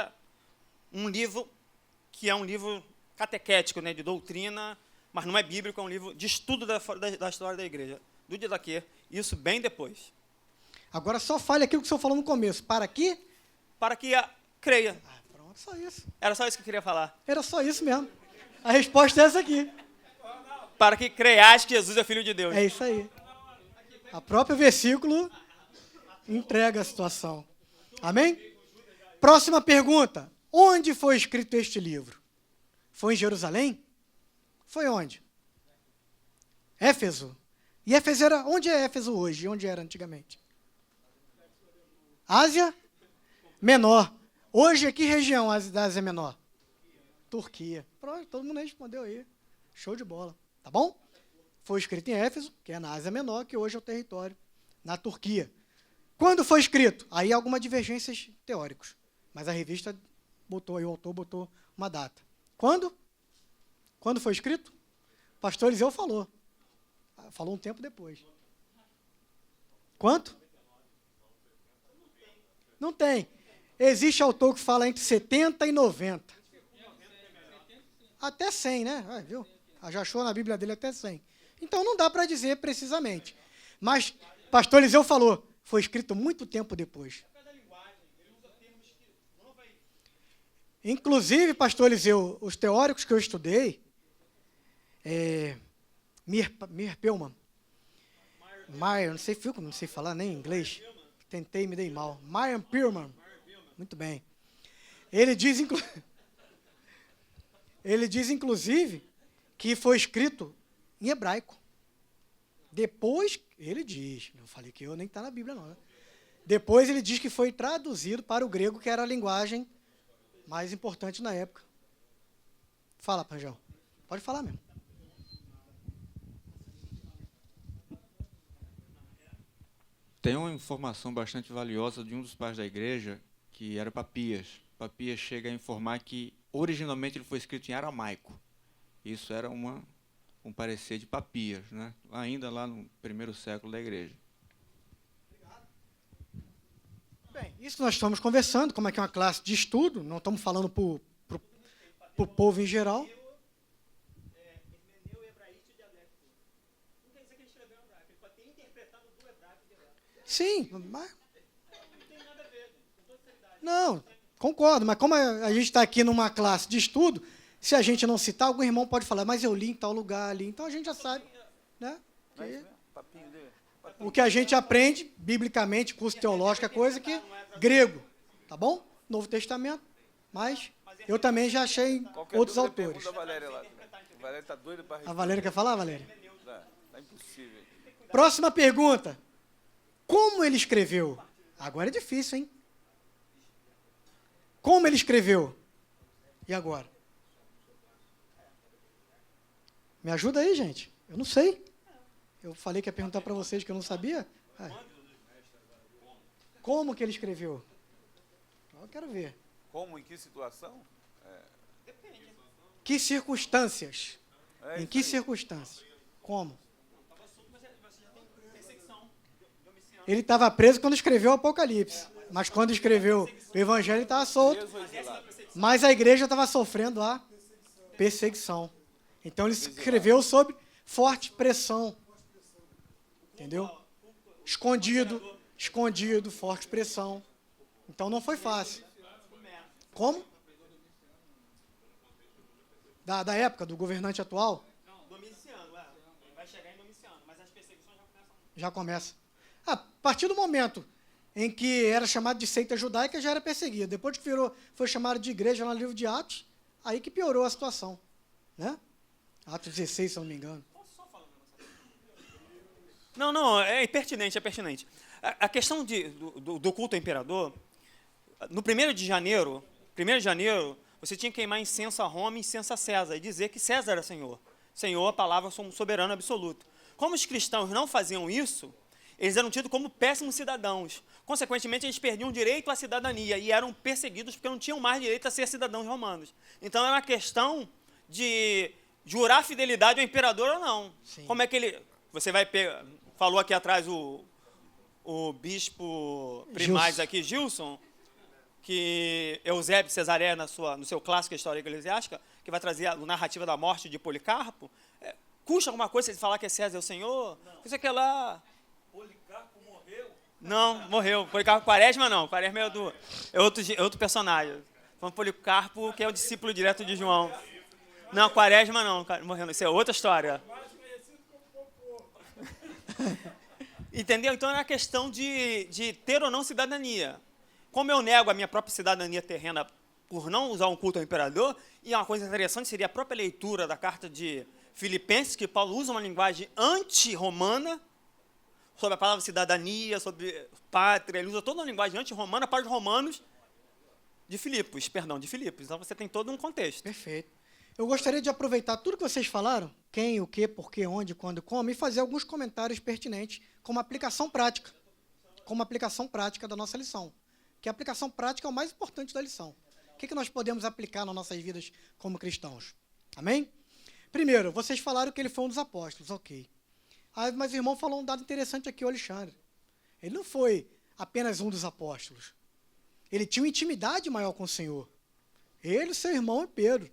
S1: é um livro catequético, né, de doutrina, mas não é bíblico, é um livro de estudo da história da igreja, do Didaquê. Isso bem depois.
S2: Agora só fale aquilo que o senhor falou no começo. Para quê?
S1: Para que creia.
S2: Pronto, só isso.
S1: Era só isso que eu queria falar.
S2: Era só isso mesmo. A resposta é essa aqui.
S1: Para que creias que Jesus é Filho de Deus.
S2: É isso aí. A próprio versículo entrega a situação. Amém? Próxima pergunta. Onde foi escrito este livro? Foi em Jerusalém? Foi onde? Éfeso. E Éfeso era... Onde é Éfeso hoje? Onde era antigamente? Ásia Menor. Hoje, que região da Ásia Menor? Turquia. Pronto, todo mundo respondeu aí. Show de bola. Tá bom? Foi escrito em Éfeso, que é na Ásia Menor, que hoje é o território na Turquia. Quando foi escrito? Aí algumas divergências teóricas. Mas a revista botou, aí o autor botou uma data. Quando? Quando foi escrito? O pastor Eliseu falou. Falou um tempo depois. Quanto? Não tem. Existe autor que fala entre 70 e 90. Até 100, né? Ah, viu? Já achou na Bíblia dele até 100. Então não dá para dizer precisamente. Mas pastor Eliseu falou, foi escrito muito tempo depois. Inclusive, pastor Eliseu, os teóricos que eu estudei, Meir Pellman, não sei falar nem inglês, tentei, me dei mal. Meir Pellman, muito bem. Ele diz, inclusive, que foi escrito em hebraico. Depois, ele diz, não falei que eu nem está na Bíblia, não. Né? Depois ele diz que foi traduzido para o grego, que era a linguagem mais importante na época. Fala, Panjão. Pode falar mesmo.
S6: Tem uma informação bastante valiosa de um dos pais da igreja, que era Papias. Papias chega a informar que, originalmente, ele foi escrito em aramaico. Isso era um parecer de Papias, né? Ainda lá no primeiro século da igreja.
S2: Bem, isso nós estamos conversando, como é que é uma classe de estudo, não estamos falando para o povo em geral. Sim, mas... Não, concordo, mas como a gente está aqui numa classe de estudo, se a gente não citar, algum irmão pode falar, mas eu li em tal lugar ali, então a gente já sabe, né? O que a gente aprende, biblicamente, curso teológico, é coisa que grego, tá bom? Novo Testamento, mas eu também já achei em outros autores.
S5: A Valéria lá. A Valéria está doida para
S2: A Valéria quer falar, Valéria?
S5: Tá impossível.
S2: Próxima pergunta. Como ele escreveu? Agora é difícil, hein? Como ele escreveu? E agora? Me ajuda aí, gente. Eu não sei. Eu falei que ia perguntar para vocês que eu não sabia. Como que ele escreveu? Eu quero ver.
S5: Como, em que situação?
S2: Que circunstâncias? Em que circunstâncias? Como? Ele estava preso quando escreveu o Apocalipse. Mas quando escreveu o Evangelho, ele estava solto. Mas a igreja estava sofrendo a perseguição. Então ele escreveu sob forte pressão. Entendeu? Escondido, forte pressão. Então não foi fácil. Como? Da época, do governante atual?
S1: Não, Domiciano, vai chegar em Domiciano, mas as perseguições
S2: Já começa. A partir do momento em que era chamado de seita judaica, já era perseguido. Depois que foi chamado de igreja lá no livro de Atos, Aí que piorou a situação, né? Atos 16, se eu não me engano.
S1: Não, é pertinente, é pertinente. A questão do culto ao imperador, no 1º de janeiro, você tinha que queimar incenso a Roma e incenso a César, e dizer que César era Senhor. Senhor, a palavra soberano absoluto. Como os cristãos não faziam isso, eles eram tidos como péssimos cidadãos. Consequentemente, eles perdiam o direito à cidadania e eram perseguidos porque não tinham mais direito a ser cidadãos romanos. Então, era uma questão de jurar fidelidade ao imperador ou não.
S2: Sim.
S1: Como é que ele... Você vai pegar... Falou aqui atrás o bispo primaz aqui, Gilson, que Eusébio Cesaré, no seu clássico História Eclesiástica, que vai trazer a narrativa da morte de Policarpo, custa alguma coisa você falar que é César é o Senhor? Isso aqui é lá...
S5: Policarpo morreu?
S1: Não, morreu. Policarpo Quaresma não. Quaresma é outro personagem. Foi Policarpo, que é o discípulo direto de João. Não, Quaresma não. Morreu. Isso é outra história. Entendeu? Então é uma questão de ter ou não cidadania. Como eu nego a minha própria cidadania terrena por não usar um culto ao imperador, e uma coisa interessante seria a própria leitura da carta de Filipenses, que Paulo usa uma linguagem anti-romana, sobre a palavra cidadania, sobre pátria, ele usa toda uma linguagem anti-romana para os romanos de Filipos. Então você tem todo um contexto.
S2: Perfeito. Eu gostaria de aproveitar tudo que vocês falaram, quem, o que, por quê, onde, quando, como, e fazer alguns comentários pertinentes como aplicação prática da nossa lição. Que a aplicação prática é o mais importante da lição. O que nós podemos aplicar nas nossas vidas como cristãos? Amém? Primeiro, vocês falaram que ele foi um dos apóstolos, ok. Mas o irmão falou um dado interessante aqui, o Alexandre. Ele não foi apenas um dos apóstolos. Ele tinha uma intimidade maior com o Senhor. Ele, seu irmão e Pedro,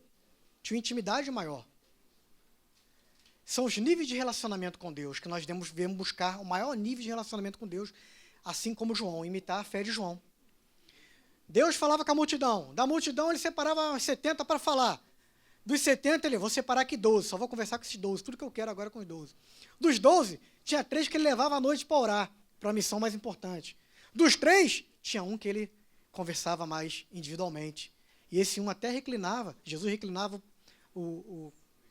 S2: tinham uma intimidade maior. São os níveis de relacionamento com Deus que nós devemos buscar o maior nível de relacionamento com Deus, assim como João, imitar a fé de João. Deus falava com a multidão. Da multidão ele separava 70 para falar. Dos 70 ele, vou separar aqui 12, só vou conversar com esses 12, tudo que eu quero agora é com os 12. Dos 12, tinha 3 que ele levava à noite para orar, para a missão mais importante. Dos 3, tinha um que ele conversava mais individualmente. E esse um até reclinava, Jesus reclinava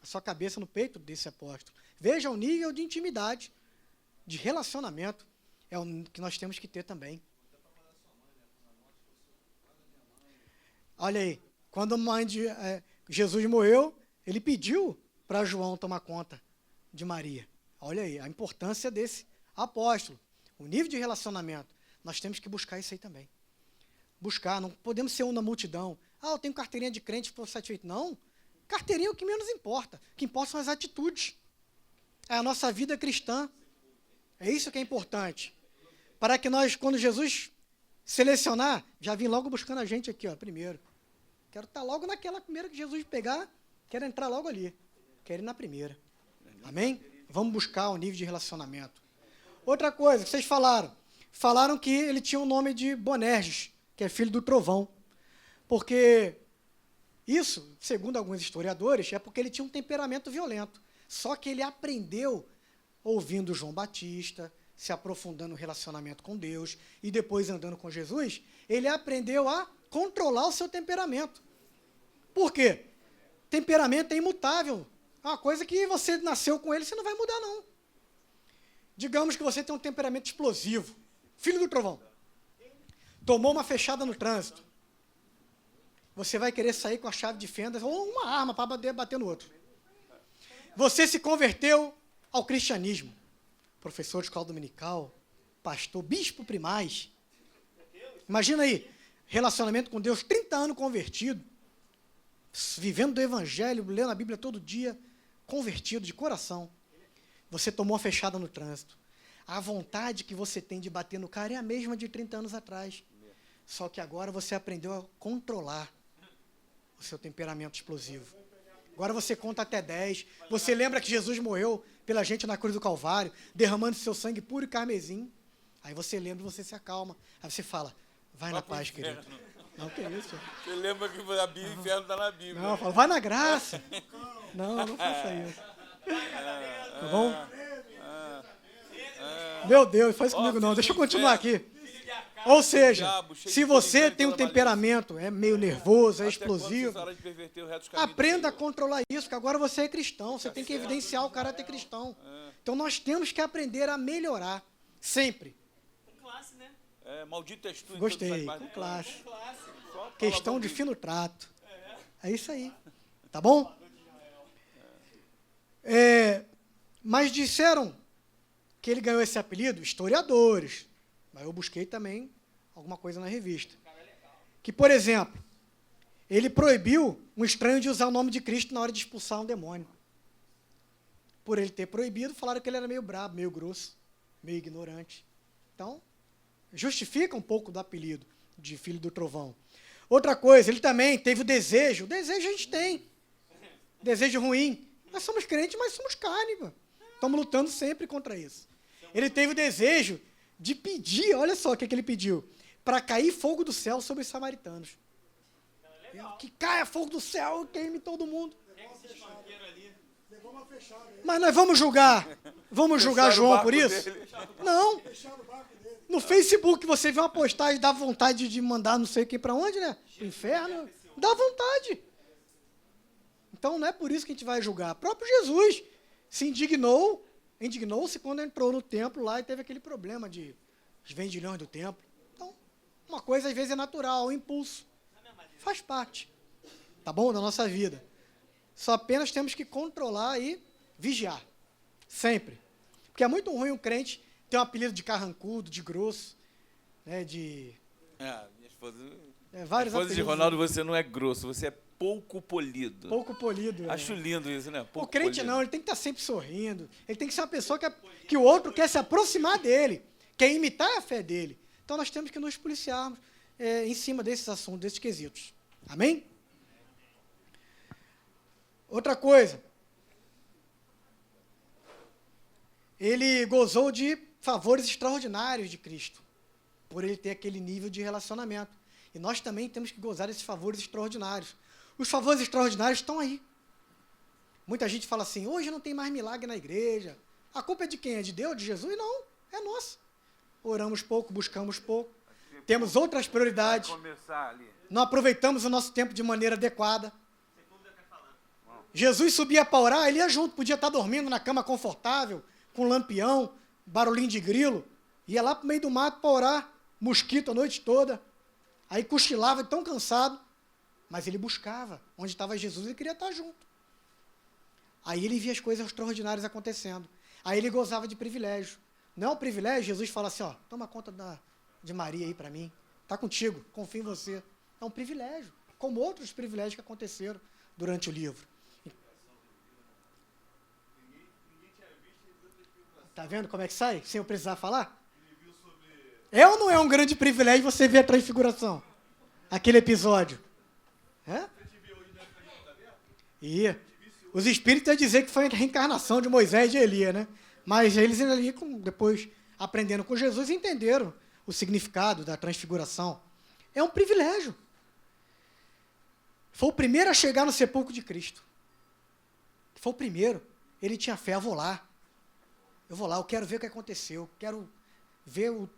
S2: a sua cabeça no peito desse apóstolo. Veja o nível de intimidade, de relacionamento, é o que nós temos que ter também. Olha aí, quando a mãe de Jesus morreu, ele pediu para João tomar conta de Maria. Olha aí, a importância desse apóstolo. O nível de relacionamento, nós temos que buscar isso aí também. Buscar, não podemos ser um na multidão. Eu tenho carteirinha de crente, estou satisfeito. Não, carteirinha é o que menos importa. O que importa são as atitudes. É a nossa vida cristã. É isso que é importante. Para que nós, quando Jesus selecionar, já vim logo buscando a gente aqui, primeiro. Quero estar logo naquela primeira que Jesus pegar, quero entrar logo ali. Quero ir na primeira. Amém? Vamos buscar o nível de relacionamento. Outra coisa que vocês falaram. Falaram que ele tinha o nome de Boanerges, que é filho do trovão. Porque isso, segundo alguns historiadores, é porque ele tinha um temperamento violento. Só que ele aprendeu ouvindo João Batista, se aprofundando no relacionamento com Deus, e depois andando com Jesus, ele aprendeu a controlar o seu temperamento. Por quê? Temperamento é imutável. É uma coisa que você nasceu com ele, você não vai mudar, não. Digamos que você tem um temperamento explosivo, filho do trovão. Tomou uma fechada no trânsito. Você vai querer sair com a chave de fenda ou uma arma para bater no outro. Você se converteu ao cristianismo. Professor de escola dominical, pastor, bispo primaz. Imagina aí, relacionamento com Deus, 30 anos convertido, vivendo do evangelho, lendo a Bíblia todo dia, convertido de coração. Você tomou uma fechada no trânsito. A vontade que você tem de bater no cara é a mesma de 30 anos atrás. Só que agora você aprendeu a controlar o seu temperamento explosivo. Agora você conta até 10. Você lembra que Jesus morreu pela gente na cruz do Calvário, derramando seu sangue puro e carmesim. Aí você lembra e você se acalma. Aí você fala, vai na paz, querido. Não, que isso?
S5: Você lembra que a Bíblia, o inferno está na Bíblia.
S2: Não, eu falo, vai na graça. Não faça isso. Tá bom? Meu Deus, faz comigo não. Deixa eu continuar aqui. Ou seja,
S5: diabo, cheio
S2: se
S5: de
S2: você
S5: engano e
S2: tem um
S5: toda
S2: temperamento, é meio nervoso, é
S5: Até quando
S2: explosivo,
S5: cessará de perverter o reto dos caminhos do
S2: aprenda a
S5: Senhor?
S2: controlar isso, porque agora você é cristão, você tem que evidenciar o caráter cristão. Então nós temos que aprender a melhorar, sempre.
S5: Maldito és tu em todos os
S2: Gostei,
S5: animais
S2: com
S5: do
S2: classe.
S5: campo. Só
S2: Questão
S5: palavrão
S2: de
S5: livre.
S2: fino trato. É isso aí. Tá bom? É, mas disseram que ele ganhou esse apelido, historiadores. Mas eu busquei também alguma coisa na revista. Que, por exemplo, ele proibiu um estranho de usar o nome de Cristo na hora de expulsar um demônio. Por ele ter proibido, falaram que ele era meio brabo, meio grosso, meio ignorante. Então, justifica um pouco do apelido de filho do trovão. Outra coisa, ele também teve o desejo a gente tem, desejo ruim. Nós somos crentes, mas somos carne, mano. Estamos lutando sempre contra isso. Ele teve o desejo de pedir, olha só o que ele pediu, para cair fogo do céu sobre os samaritanos. Que caia fogo do céu e queime todo mundo. Mas nós vamos julgar
S5: Fecharam o
S2: João
S5: barco
S2: por isso?
S5: dele.
S2: Não. No Facebook você vê uma postagem, dá vontade de mandar não sei quem para onde, né? Pro inferno. Dá vontade. Então não é por isso que a gente vai julgar. O próprio Jesus se indignou-se quando entrou no templo lá e teve aquele problema de os vendilhões do templo. Então, uma coisa às vezes é natural, um impulso. Faz parte, tá bom, da nossa vida. Só apenas temos que controlar e vigiar. Sempre. Porque é muito ruim um crente ter um apelido de carrancudo, de grosso, né, de
S5: Minha esposa...
S2: vários
S5: esposa de
S2: apelidos.
S5: Ronaldo, você não é grosso, você é pouco polido.
S2: Pouco polido.
S5: Acho lindo isso, né?
S2: O
S5: Pouco
S2: crente
S5: polido.
S2: não, ele tem que estar sempre sorrindo. Ele tem que ser uma pessoa que o outro quer se aproximar dele, quer imitar a fé dele. Então nós temos que nos policiarmos em cima desses assuntos, desses quesitos. Amém? Outra coisa. Ele gozou de favores extraordinários de Cristo, por ele ter aquele nível de relacionamento. E nós também temos que gozar desses favores extraordinários. Os favores extraordinários estão aí. Muita gente fala assim, hoje não tem mais milagre na igreja. A culpa é de quem? É de Deus, de Jesus? Não, é nossa. Oramos pouco, buscamos pouco. Temos outras prioridades.
S5: Começar ali.
S2: Não aproveitamos o nosso tempo de maneira adequada. Jesus subia para orar, ele ia junto, podia estar dormindo na cama confortável, com lampião, barulhinho de grilo, ia lá para o meio do mato para orar, mosquito a noite toda, aí cochilava tão cansado, mas ele buscava, onde estava Jesus, ele queria estar junto. Aí ele via as coisas extraordinárias acontecendo, aí ele gozava de privilégio. Não é um privilégio, Jesus fala assim, ó, toma conta de Maria aí para mim, está contigo, confio em você. É um privilégio, como outros privilégios que aconteceram durante o livro. Tá vendo como é que sai? Sem eu precisar falar? É ou não é um grande privilégio você ver a transfiguração? Aquele episódio. É? E os espíritos iam dizer que foi a reencarnação de Moisés e de Elias, né? Mas eles ali, depois aprendendo com Jesus, entenderam o significado da transfiguração. É um privilégio. Foi o primeiro a chegar no sepulcro de Cristo. Foi o primeiro. Ele tinha fé, eu vou lá, eu quero ver o que aconteceu, quero ver o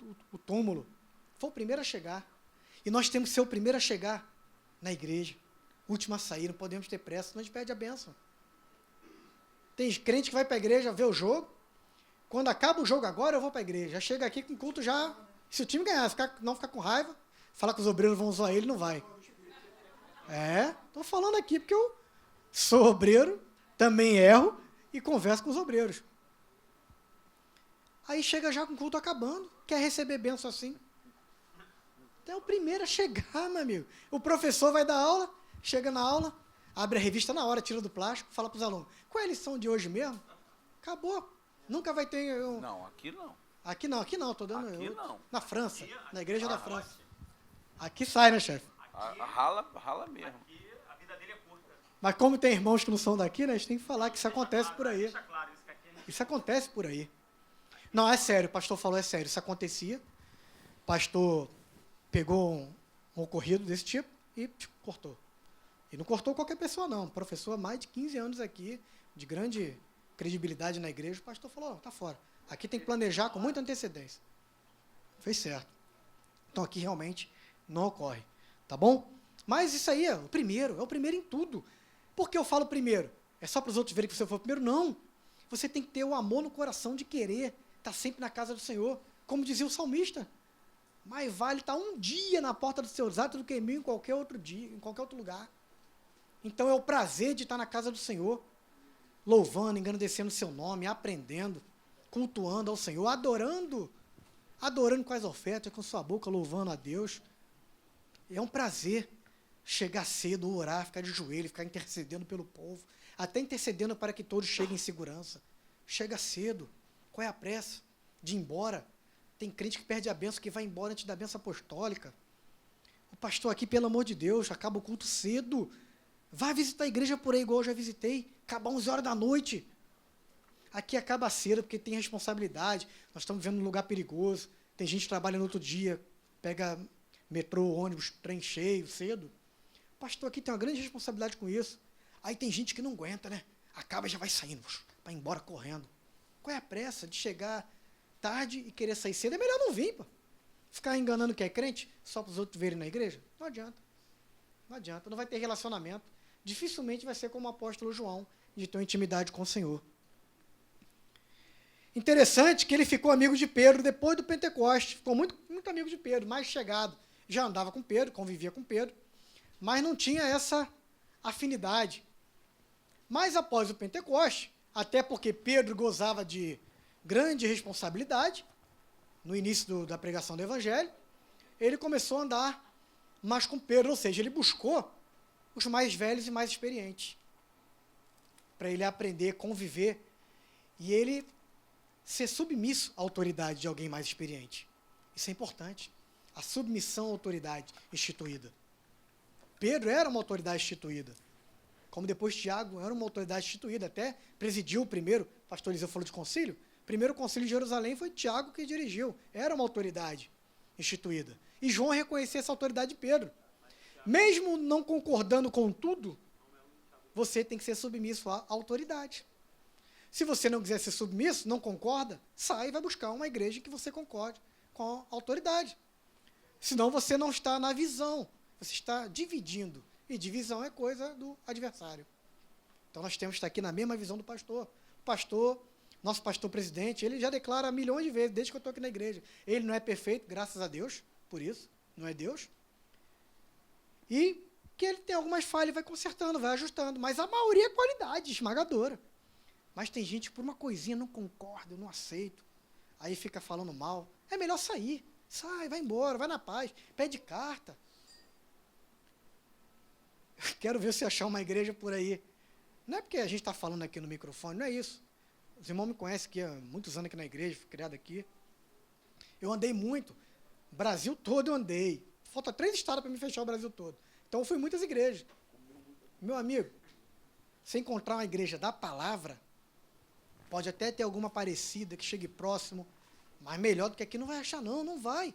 S2: túmulo. Foi o primeiro a chegar. E nós temos que ser o primeiro a chegar na igreja. Último a sair, não podemos ter pressa, senão a gente perde a bênção. Tem crente que vai para a igreja ver o jogo. Quando acaba o jogo agora, eu vou para a igreja. Já chega aqui com o culto já. Se o time ganhar, não ficar com raiva, falar que os obreiros vão zoar ele, não vai. Estou falando aqui porque eu sou obreiro, também erro e converso com os obreiros. Aí chega já com o culto acabando, quer receber bênção assim. Então é o primeiro a chegar, meu amigo. O professor vai dar aula, chega na aula, abre a revista na hora, tira do plástico, fala para os alunos, qual é a lição de hoje mesmo? Acabou. Nunca vai ter...
S5: Não, aqui não.
S2: Aqui não, estou dando...
S5: Aqui não.
S2: Na França, na igreja da França. Aqui sai, né, chefe?
S5: Rala mesmo.
S2: Mas como tem irmãos que não são daqui, né, a gente tem que falar que isso acontece por aí. Isso acontece por aí. Não, é sério, o pastor falou, é sério, isso acontecia. O pastor pegou um ocorrido desse tipo e cortou. E não cortou qualquer pessoa, não. Um professor há mais de 15 anos aqui, de grande credibilidade na igreja, o pastor falou, tá fora. Aqui tem que planejar com muita antecedência. Fez certo. Então aqui realmente não ocorre, tá bom? Mas isso aí é o primeiro em tudo. Por que eu falo primeiro? É só para os outros verem que você foi o primeiro? Não. Você tem que ter o amor no coração de querer estar sempre na casa do Senhor, como dizia o salmista. Mais vale estar um dia na porta dos seus atos do que 1000 em qualquer outro dia, em qualquer outro lugar. Então é o prazer de estar na casa do Senhor, louvando, engrandecendo o seu nome, aprendendo, cultuando ao Senhor, adorando com as ofertas, com sua boca, louvando a Deus. É um prazer chegar cedo, orar, ficar de joelho, ficar intercedendo pelo povo, até intercedendo para que todos cheguem em segurança. Chega cedo. Qual é a pressa de ir embora? Tem crente que perde a bênção, que vai embora antes da bênção apostólica. O pastor aqui, pelo amor de Deus, acaba o culto cedo. Vai visitar a igreja por aí, igual eu já visitei, acabar 11 horas da noite. Aqui acaba cedo, porque tem responsabilidade. Nós estamos vivendo num lugar perigoso. Tem gente que trabalha no outro dia, pega metrô, ônibus, trem cheio, cedo. O pastor aqui tem uma grande responsabilidade com isso. Aí tem gente que não aguenta, né? Acaba e já vai saindo, vai embora correndo. Qual é a pressa de chegar tarde e querer sair cedo? É melhor não vir, pô. Ficar enganando que é crente só para os outros verem na igreja? Não adianta. Não adianta, não vai ter relacionamento. Dificilmente vai ser como o apóstolo João, de ter uma intimidade com o Senhor. Interessante que ele ficou amigo de Pedro depois do Pentecoste. Ficou muito amigo de Pedro, mais chegado. Já andava com Pedro, convivia com Pedro, mas não tinha essa afinidade. Mas após o Pentecoste, até porque Pedro gozava de grande responsabilidade, no início da pregação do Evangelho, ele começou a andar mais com Pedro, ou seja, ele buscou os mais velhos e mais experientes, para ele aprender, conviver, e ele ser submisso à autoridade de alguém mais experiente. Isso é importante. A submissão à autoridade instituída. Pedro era uma autoridade instituída, como depois Tiago era uma autoridade instituída, até presidiu o primeiro, o pastor Eliseu falou de concílio, o primeiro concílio de Jerusalém foi Tiago que dirigiu, era uma autoridade instituída. E João reconhecia essa autoridade de Pedro. Mesmo não concordando com tudo, você tem que ser submisso à autoridade. Se você não quiser ser submisso, não concorda, sai e vai buscar uma igreja que você concorde com a autoridade. Senão você não está na visão, você está dividindo. E divisão é coisa do adversário. Então nós temos que estar aqui na mesma visão do pastor. O pastor, nosso pastor presidente, ele já declara milhões de vezes, desde que eu estou aqui na igreja. Ele não é perfeito, graças a Deus, por isso, não é Deus. E que ele tem algumas falhas, ele vai consertando, vai ajustando. Mas a maioria é qualidade, esmagadora. Mas tem gente que por uma coisinha não concorda, eu não aceito. Aí fica falando mal. É melhor sair. Sai, vai embora, vai na paz. Pede carta. Quero ver se achar uma igreja por aí. Não é porque a gente está falando aqui no microfone, não é isso. Os irmãos me conhecem aqui há muitos anos aqui na igreja, fui criado aqui. Eu andei muito. O Brasil todo eu andei. Falta 3 estados para me fechar o Brasil todo. Então eu fui em muitas igrejas. Meu amigo, se encontrar uma igreja da palavra, pode até ter alguma parecida que chegue próximo, mas melhor do que aqui não vai achar não, não vai.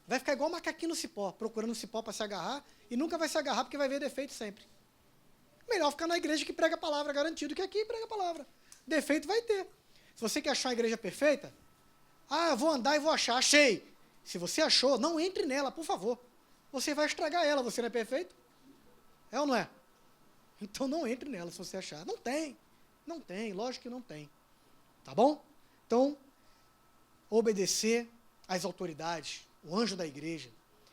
S2: Vai ficar igual um macaquinho no cipó, procurando um cipó para se agarrar, e nunca vai se agarrar porque vai ver defeito sempre. Melhor ficar na igreja que prega a palavra, garantido que aqui prega a palavra. Defeito vai ter. Se você quer achar uma igreja perfeita, eu vou andar e vou achar, achei. Se você achou, não entre nela, por favor. Você vai estragar ela, você não é perfeito? É ou não é? Então não entre nela se você achar. Não tem, lógico que não tem. Tá bom? Então, obedecer às autoridades, o anjo da igreja,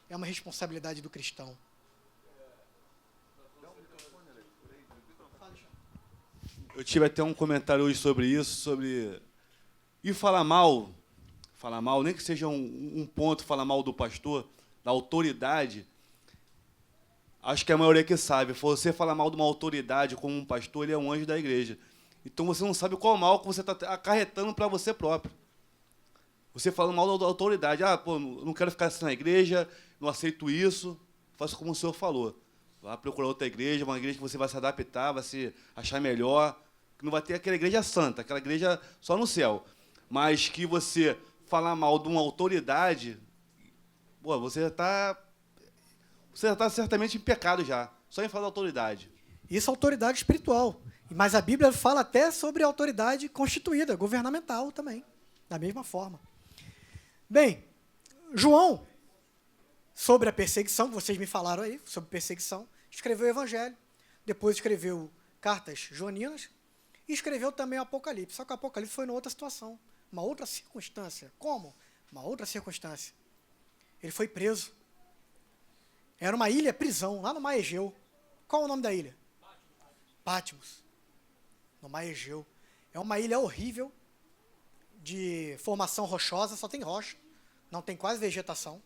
S2: é uma responsabilidade do cristão.
S7: Eu tive até um comentário hoje sobre isso, sobre... E falar mal, nem que seja um ponto, falar mal do pastor, da autoridade, acho que a maioria que sabe, você falar mal de uma autoridade como um pastor, ele é um anjo da igreja. Então você não sabe qual mal que você está acarretando para você próprio. Você falando mal da autoridade, não quero ficar assim na igreja, não aceito isso, faça como o senhor falou. Vá procurar outra igreja, uma igreja que você vai se adaptar, vai se achar melhor, que não vai ter aquela igreja santa, aquela igreja só no céu. Mas que você falar mal de uma autoridade, você já está certamente em pecado já, só em falar da autoridade.
S2: Isso é autoridade espiritual. Mas a Bíblia fala até sobre a autoridade constituída, governamental também, da mesma forma. Bem, João, sobre a perseguição, que vocês me falaram aí, sobre perseguição, escreveu o Evangelho, depois escreveu cartas joaninas e escreveu também o Apocalipse. Só que o Apocalipse foi em outra situação, uma outra circunstância. Como? Uma outra circunstância. Ele foi preso. Era uma ilha prisão, lá no Mar Egeu. Qual é o nome da ilha? Patmos. No Mar Egeu. É uma ilha horrível, de formação rochosa, só tem rocha, não tem quase vegetação.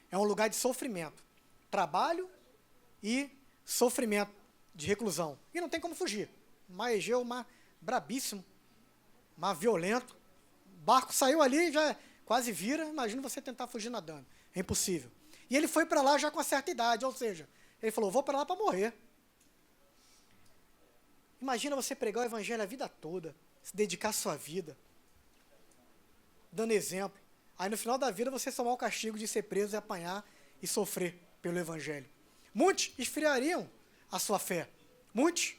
S2: É um lugar de sofrimento, trabalho e sofrimento de reclusão. E não tem como fugir. O Mar Egeu, mar brabíssimo, mar violento. O barco saiu ali, já quase vira, imagina você tentar fugir nadando. É impossível. E ele foi para lá já com uma certa idade, ou seja, ele falou, vou para lá para morrer. Imagina você pregar o evangelho a vida toda, se dedicar a sua vida, dando exemplo. Aí no final da vida você tomar o castigo de ser preso e apanhar e sofrer pelo evangelho. Muitos esfriariam a sua fé. Muitos.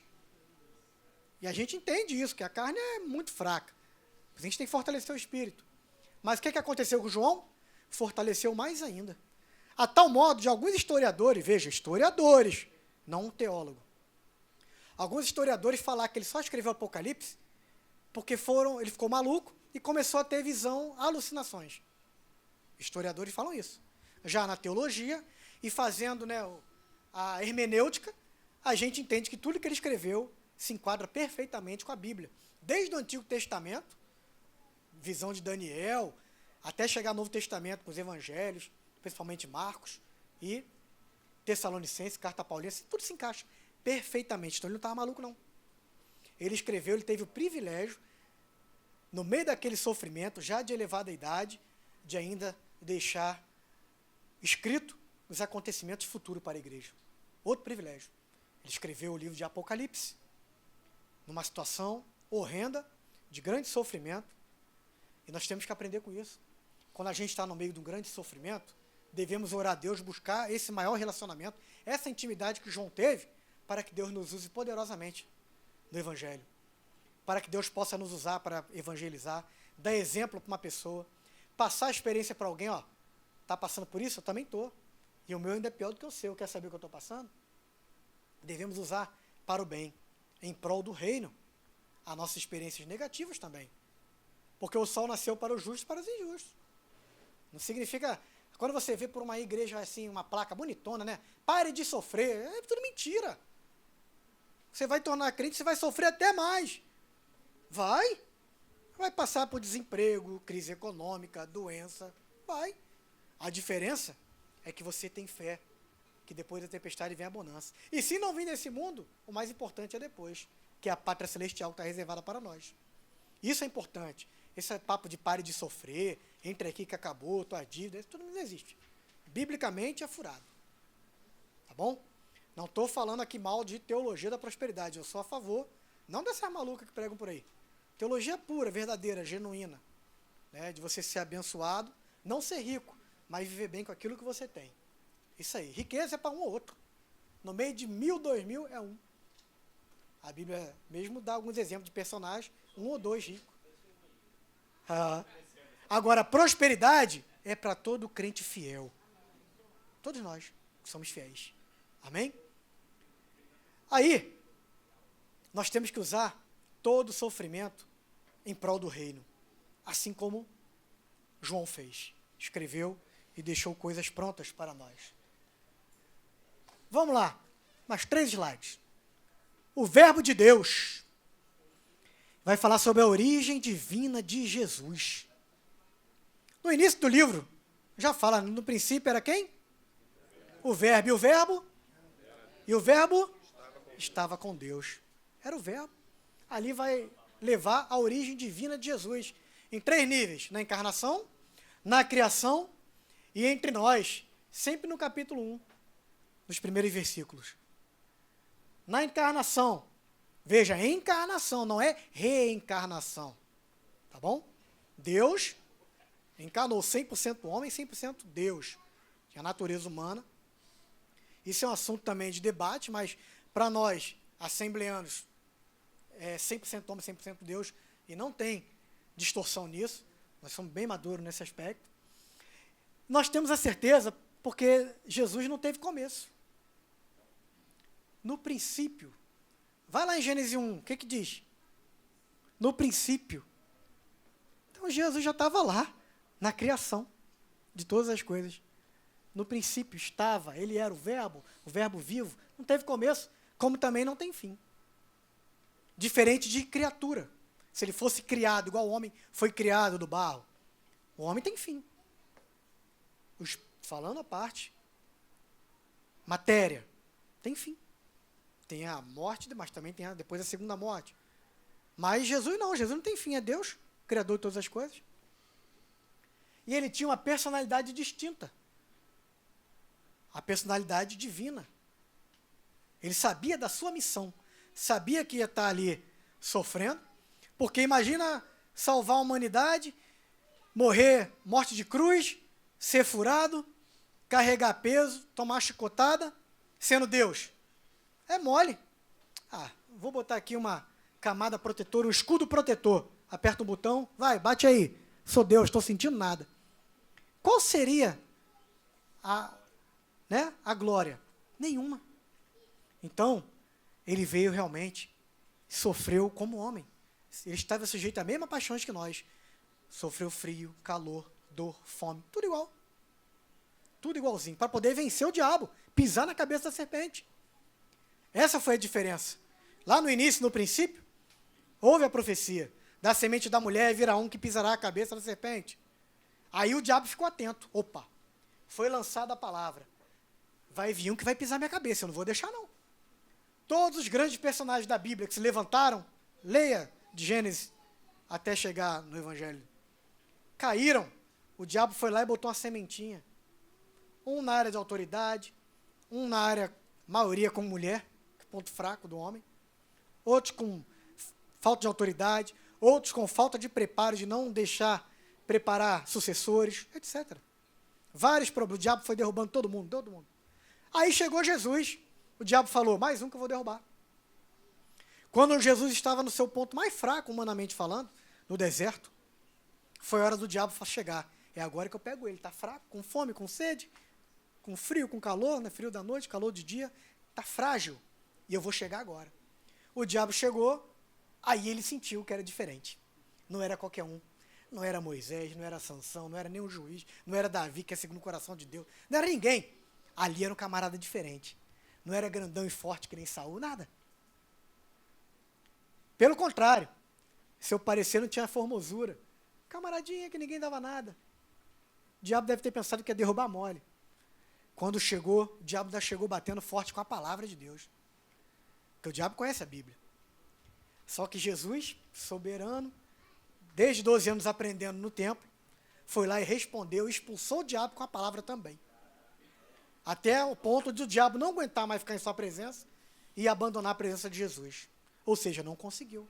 S2: E a gente entende isso, que a carne é muito fraca. A gente tem que fortalecer o espírito. Mas o que aconteceu com João? Fortaleceu mais ainda. A tal modo de alguns historiadores, veja, historiadores, não um teólogo. Alguns historiadores falaram que ele só escreveu o Apocalipse porque ele ficou maluco e começou a ter visão, alucinações. Historiadores falam isso. Já na teologia e fazendo, né, a hermenêutica, a gente entende que tudo que ele escreveu se enquadra perfeitamente com a Bíblia. Desde o Antigo Testamento, visão de Daniel, até chegar ao Novo Testamento, com os evangelhos, principalmente Marcos e Tessalonicenses, Carta Paulense, tudo se encaixa perfeitamente. Então ele não estava maluco, não. Ele escreveu, ele teve o privilégio, no meio daquele sofrimento, já de elevada idade, de ainda deixar escrito os acontecimentos futuros para a igreja. Outro privilégio. Ele escreveu o livro de Apocalipse, numa situação horrenda, de grande sofrimento, e nós temos que aprender com isso. Quando a gente está no meio de um grande sofrimento, devemos orar a Deus, buscar esse maior relacionamento, essa intimidade que João teve, para que Deus nos use poderosamente no Evangelho. Para que Deus possa nos usar para evangelizar, dar exemplo para uma pessoa, passar a experiência para alguém, ó, está passando por isso? Eu também estou. E o meu ainda é pior do que o seu. Quer saber o que eu estou passando? Devemos usar para o bem, em prol do reino, as nossas experiências negativas também. Porque o sol nasceu para os justos e para os injustos. Não significa... Quando você vê por uma igreja assim, uma placa bonitona, né? Pare de sofrer. É tudo mentira. Você vai tornar crente, você vai sofrer até mais. Vai. Vai passar por desemprego, crise econômica, doença. Vai. A diferença é que você tem fé, que depois da tempestade vem a bonança. E se não vir nesse mundo, o mais importante é depois, que é a pátria celestial que está reservada para nós. Isso é importante. Esse papo de pare de sofrer, entre aqui que acabou, tua dívida, isso tudo não existe. Biblicamente é furado. Tá bom? Não estou falando aqui mal de teologia da prosperidade, eu sou a favor, não dessas malucas que pregam por aí. Teologia pura, verdadeira, genuína, né, de você ser abençoado, não ser rico, mas viver bem com aquilo que você tem. Isso aí. Riqueza é para um ou outro. No meio de 1000, 2000 é um. A Bíblia mesmo dá alguns exemplos de personagens, 1 ou 2 ricos. Agora, prosperidade é para todo crente fiel. Todos nós que somos fiéis. Amém? Aí, nós temos que usar todo o sofrimento em prol do reino. Assim como João fez. Escreveu e deixou coisas prontas para nós. Vamos lá. Mais 3 slides. O verbo de Deus vai falar sobre a origem divina de Jesus. No início do livro, já fala, no princípio era quem? O verbo. E o verbo? E o verbo estava com Deus. Era o verbo. Ali vai levar a origem divina de Jesus. Em 3 níveis. Na encarnação, na criação e entre nós. Sempre no capítulo 1, nos primeiros versículos. Na encarnação. Veja, encarnação, não é reencarnação. Tá bom? Deus encarnou 100% homem, 100% Deus. Tinha a natureza humana. Isso é um assunto também de debate, mas para nós, assembleanos, é 100% homem, 100% Deus, e não tem distorção nisso. Nós somos bem maduros nesse aspecto. Nós temos a certeza, Porque Jesus não teve começo. No princípio. Vai lá em Gênesis 1, o que diz? No princípio. Então Jesus já estava lá, na criação de todas as coisas. No princípio estava, ele era o verbo vivo, não teve começo, como também não tem fim. Diferente de criatura. Se ele fosse criado igual o homem foi criado do barro, o homem tem fim. Falando a parte, matéria, tem fim. Tem a morte, mas também tem depois a segunda morte. Mas Jesus não tem fim, é Deus, criador de todas as coisas. E ele tinha uma personalidade distinta. A personalidade divina. Ele sabia da sua missão, sabia que ia estar ali sofrendo, porque imagina salvar a humanidade, morrer, morte de cruz, ser furado, carregar peso, tomar chicotada, sendo Deus. É mole. Vou botar aqui uma camada protetora, um escudo protetor. Aperta o botão, vai, bate aí. Sou Deus, estou sentindo nada. Qual seria a glória? Nenhuma. Então, ele veio realmente, sofreu como homem. Ele estava sujeito às mesmas paixões que nós. Sofreu frio, calor, dor, fome, tudo igual. Tudo igualzinho, para poder vencer o diabo, pisar na cabeça da serpente. Essa foi a diferença. Lá no início, no princípio, houve a profecia. Da semente da mulher virá um que pisará a cabeça da serpente. Aí o diabo ficou atento. Opa, foi lançada a palavra. Vai vir um que vai pisar minha cabeça, eu não vou deixar não. Todos os grandes personagens da Bíblia que se levantaram, leia de Gênesis até chegar no Evangelho, caíram. O diabo foi lá e botou uma sementinha. Um na área de autoridade, um na área, maioria como mulher, ponto fraco do homem, outros com falta de autoridade, outros com falta de preparo, de não deixar preparar sucessores, etc. Vários problemas, o diabo foi derrubando todo mundo. Aí chegou Jesus, o diabo falou, mais um que eu vou derrubar. Quando Jesus estava no seu ponto mais fraco, humanamente falando, no deserto, foi hora do diabo chegar. É agora que eu pego ele, está fraco, com fome, com sede, com frio, com calor, né? Frio da noite, calor de dia, está frágil. E eu vou chegar agora. O diabo chegou, aí ele sentiu que era diferente. Não era qualquer um. Não era Moisés, não era Sansão, não era nenhum juiz, não era Davi, que é segundo o coração de Deus. Não era ninguém. Ali era um camarada diferente. Não era grandão e forte que nem Saul, nada. Pelo contrário, seu parecer não tinha formosura. Camaradinha que ninguém dava nada. O diabo deve ter pensado que ia derrubar mole. Quando chegou, o diabo já chegou batendo forte com a palavra de Deus. Porque o diabo conhece a Bíblia. Só que Jesus, soberano, desde 12 anos aprendendo no templo, foi lá e respondeu, expulsou o diabo com a palavra também. Até o ponto de o diabo não aguentar mais ficar em sua presença e abandonar a presença de Jesus. Ou seja, não conseguiu.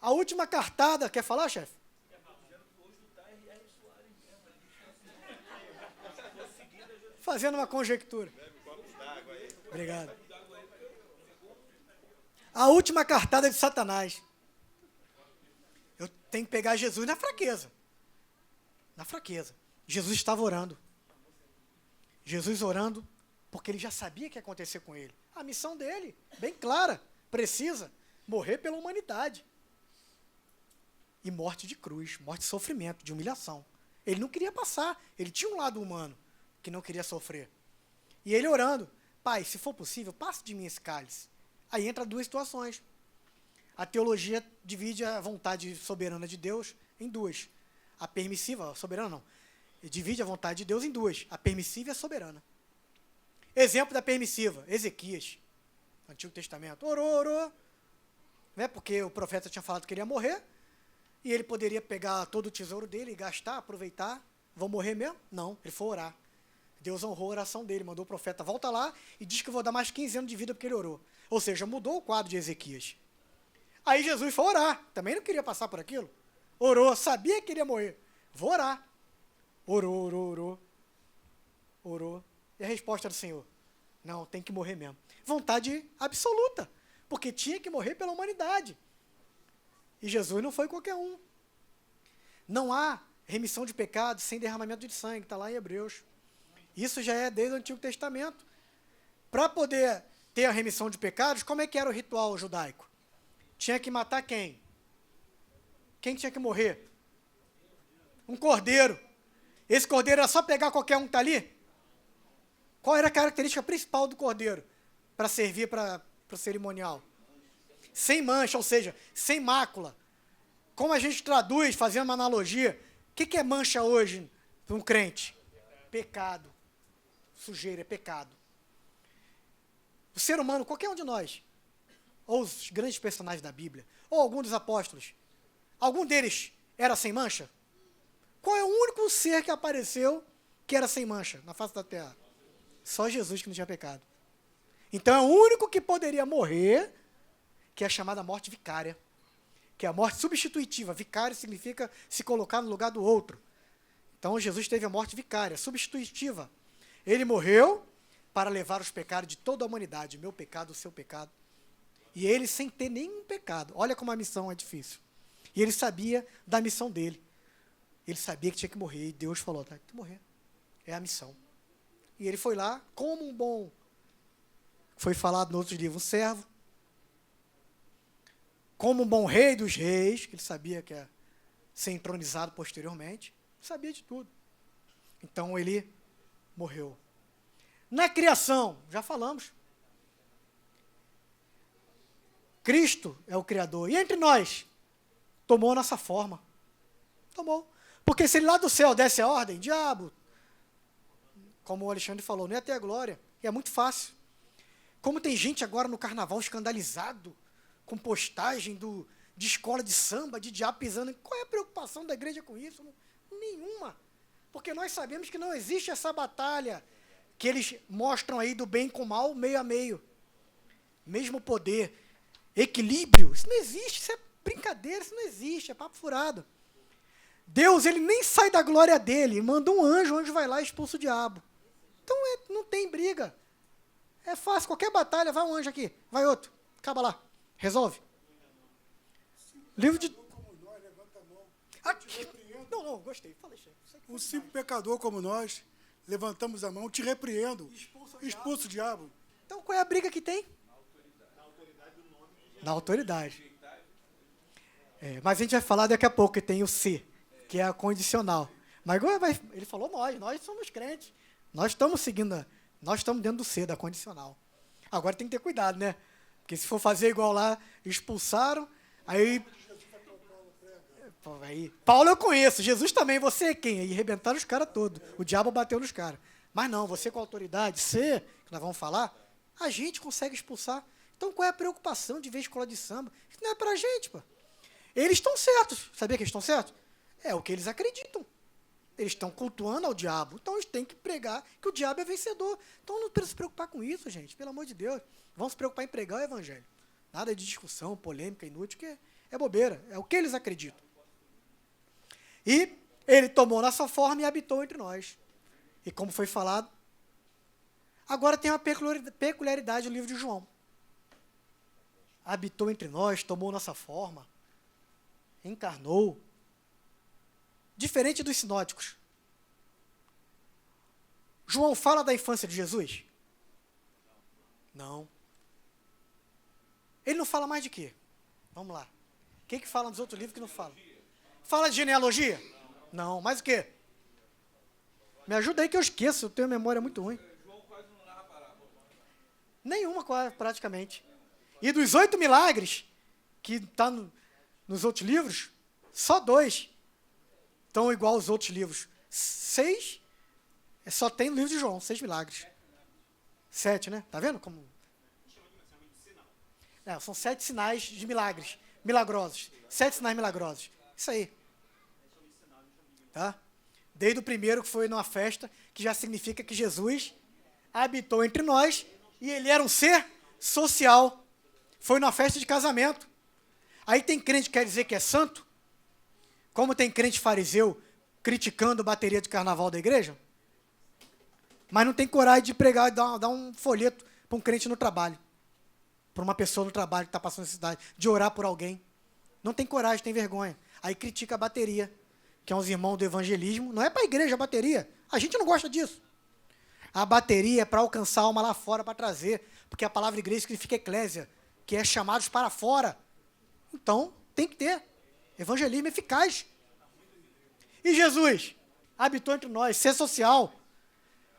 S2: A última cartada, quer falar, chefe? Fazendo uma conjectura. Obrigado. A última cartada de Satanás. Eu tenho que pegar Jesus na fraqueza. Na fraqueza. Jesus estava orando. Jesus orando, porque ele já sabia o que ia acontecer com ele. A missão dele, bem clara, precisa, morrer pela humanidade. E morte de cruz, morte de sofrimento, de humilhação. Ele não queria passar, ele tinha um lado humano que não queria sofrer. E ele orando, Pai, se for possível, passe de mim esse cálice. Aí entra duas situações. A teologia divide a vontade soberana de Deus em duas. A permissiva, soberana não, divide a vontade de Deus em duas, a permissiva e a soberana. Exemplo da permissiva, Ezequias, Antigo Testamento, orou, né, porque o profeta tinha falado que ele ia morrer, e ele poderia pegar todo o tesouro dele e gastar, aproveitar, vou morrer mesmo? Não, ele foi orar. Deus honrou a oração dele, mandou o profeta, volta lá e diz que eu vou dar mais 15 anos de vida porque ele orou. Ou seja, mudou o quadro de Ezequias. Aí Jesus foi orar, também não queria passar por aquilo. Orou, sabia que iria morrer. Vou orar. Orou. E a resposta do Senhor? Não, tem que morrer mesmo. Vontade absoluta, porque tinha que morrer pela humanidade. E Jesus não foi qualquer um. Não há remissão de pecados sem derramamento de sangue, está lá em Hebreus. Isso já é desde o Antigo Testamento. Para poder ter a remissão de pecados, como é que era o ritual judaico? Tinha que matar quem? Quem tinha que morrer? Um cordeiro. Esse cordeiro era só pegar qualquer um que está ali? Qual era a característica principal do cordeiro para servir para o cerimonial? Sem mancha, ou seja, sem mácula. Como a gente traduz, fazendo uma analogia, o que é mancha hoje para um crente? Pecado. Sujeira, é pecado. O ser humano, qualquer um de nós, ou os grandes personagens da Bíblia, ou algum dos apóstolos, algum deles era sem mancha? Qual é o único ser que apareceu que era sem mancha na face da terra? Só Jesus que não tinha pecado. Então é o único que poderia morrer, que é a chamada morte vicária, que é a morte substitutiva. Vicário significa se colocar no lugar do outro. Então Jesus teve a morte vicária, substitutiva. Ele morreu para levar os pecados de toda a humanidade, o meu pecado, o seu pecado. E ele sem ter nenhum pecado. Olha como a missão é difícil. E ele sabia da missão dele. Ele sabia que tinha que morrer. E Deus falou, tá, tem que morrer. É a missão. E ele foi lá, como um bom... Foi falado no outro livro, um servo. Como um bom rei dos reis, que ele sabia que ia ser entronizado posteriormente. Sabia de tudo. Então ele morreu. Na criação, já falamos. Cristo é o Criador. E entre nós, tomou a nossa forma. Tomou. Porque se ele lá do céu desse a ordem, diabo, como o Alexandre falou, não ia ter a glória. E é muito fácil. Como tem gente agora no carnaval escandalizado, com postagem de escola de samba, de diabo pisando. Qual é a preocupação da igreja com isso? Nenhuma. Porque nós sabemos que não existe essa batalha que eles mostram aí do bem com o mal, meio a meio. Mesmo poder, equilíbrio, isso não existe, isso é brincadeira, isso não existe, é papo furado. Deus, ele nem sai da glória dele, manda um anjo, o anjo vai lá e expulsa o diabo. Então não tem briga. É fácil, qualquer batalha, vai um anjo aqui, vai outro, acaba lá, resolve. Livro de... Aqui. Não, gostei, falei.
S8: Um simples pecador como nós, levantamos a mão, te repreendo, expulsa o diabo.
S2: Então qual é a briga que tem? Na autoridade. Mas a gente vai falar daqui a pouco que tem o C, que é a condicional. Mas ele falou nós somos crentes. Nós estamos seguindo, nós estamos dentro do C, da condicional. Agora tem que ter cuidado, né? Porque se for fazer igual lá, expulsaram, aí Paulo eu conheço, Jesus também, você é quem? Aí arrebentaram os caras todos, o diabo bateu nos caras. Mas não, você com autoridade, C, que nós vamos falar, a gente consegue expulsar. Então qual é a preocupação de ver escola de samba? Isso não é pra gente, pô. Eles estão certos, sabia que eles estão certos? É o que eles acreditam. Eles estão cultuando ao diabo, então eles têm que pregar que o diabo é vencedor. Então não precisa se preocupar com isso, gente, pelo amor de Deus. Vamos se preocupar em pregar o evangelho. Nada de discussão, polêmica, inútil, que é bobeira, é o que eles acreditam. E ele tomou nossa forma e habitou entre nós. E como foi falado, agora tem uma peculiaridade do livro de João. Habitou entre nós, tomou nossa forma, encarnou. Diferente dos sinóticos. João fala da infância de Jesus? Não. Ele não fala mais de quê? Vamos lá. O que fala nos outros livros que não fala? Fala de genealogia? Não. Mais o quê? Me ajuda aí que eu esqueço, eu tenho memória muito ruim. Nenhuma, praticamente. E dos 8 milagres, que está nos outros livros, só 2 estão igual aos outros livros. 6, só tem no livro de João, 6 milagres. 7, né? Tá vendo como... são 7 sinais de milagres, milagrosos. 7 sinais milagrosos. Isso aí. Tá? Desde o primeiro, que foi numa festa, que já significa que Jesus habitou entre nós e ele era um ser social. Foi numa festa de casamento. Aí tem crente que quer dizer que é santo, como tem crente fariseu criticando bateria de carnaval da igreja, mas não tem coragem de pregar e dar um folheto para um crente no trabalho, para uma pessoa no trabalho que está passando necessidade, de orar por alguém. Não tem coragem, tem vergonha. Aí critica a bateria, que é uns irmãos do evangelismo. Não é para a igreja a bateria. A gente não gosta disso. A bateria é para alcançar a alma lá fora, para trazer. Porque a palavra igreja significa eclésia, que é chamados para fora. Então, tem que ter evangelismo eficaz. E Jesus habitou entre nós, ser social.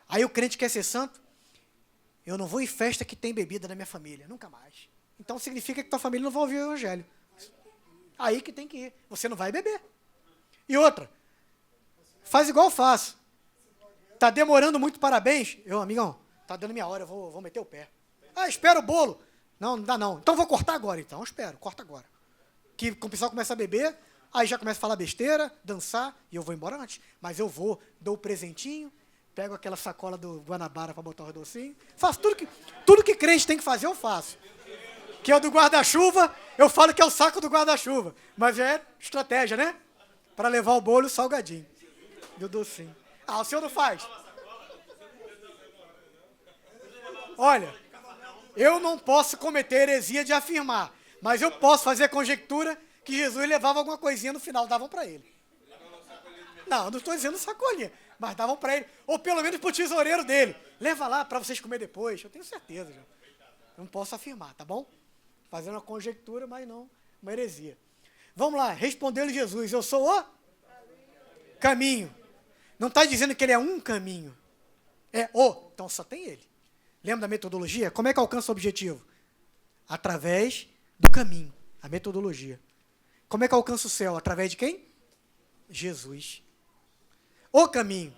S2: Aí o crente quer ser santo. Eu não vou em festa que tem bebida na minha família, nunca mais. Então significa que tua família não vai ouvir o evangelho. Aí que tem que ir. Você não vai beber. E outra, faz igual eu faço. Tá demorando muito, parabéns. Eu, amigão, tá dando minha hora, eu vou meter o pé. Ah, espera o bolo. Não, não dá não. Então vou cortar agora, então. Espero, corta agora. Que o pessoal começa a beber, aí já começa a falar besteira, dançar, e eu vou embora antes. Mas eu vou, dou o presentinho, pego aquela sacola do Guanabara para botar o docinho, faço tudo que crente tem que fazer, eu faço. Que é o do guarda-chuva, eu falo que é o saco do guarda-chuva, mas é estratégia, né? Para levar o bolo e o salgadinho do docinho. Ah, o senhor não faz? Olha, eu não posso cometer heresia de afirmar, mas eu posso fazer a conjectura que Jesus levava alguma coisinha no final, davam para ele. Não estou dizendo sacolinha, mas davam para ele, ou pelo menos para o tesoureiro dele. Leva lá para vocês comer depois, eu tenho certeza. Já. Não posso afirmar, tá bom? Fazendo uma conjectura, mas não uma heresia. Vamos lá, respondeu-lhe Jesus, eu sou o caminho. Não está dizendo que ele é um caminho. É o, então só tem ele. Lembra da metodologia? Como é que alcança o objetivo? Através do caminho, a metodologia. Como é que alcança o céu? Através de quem? Jesus. O caminho.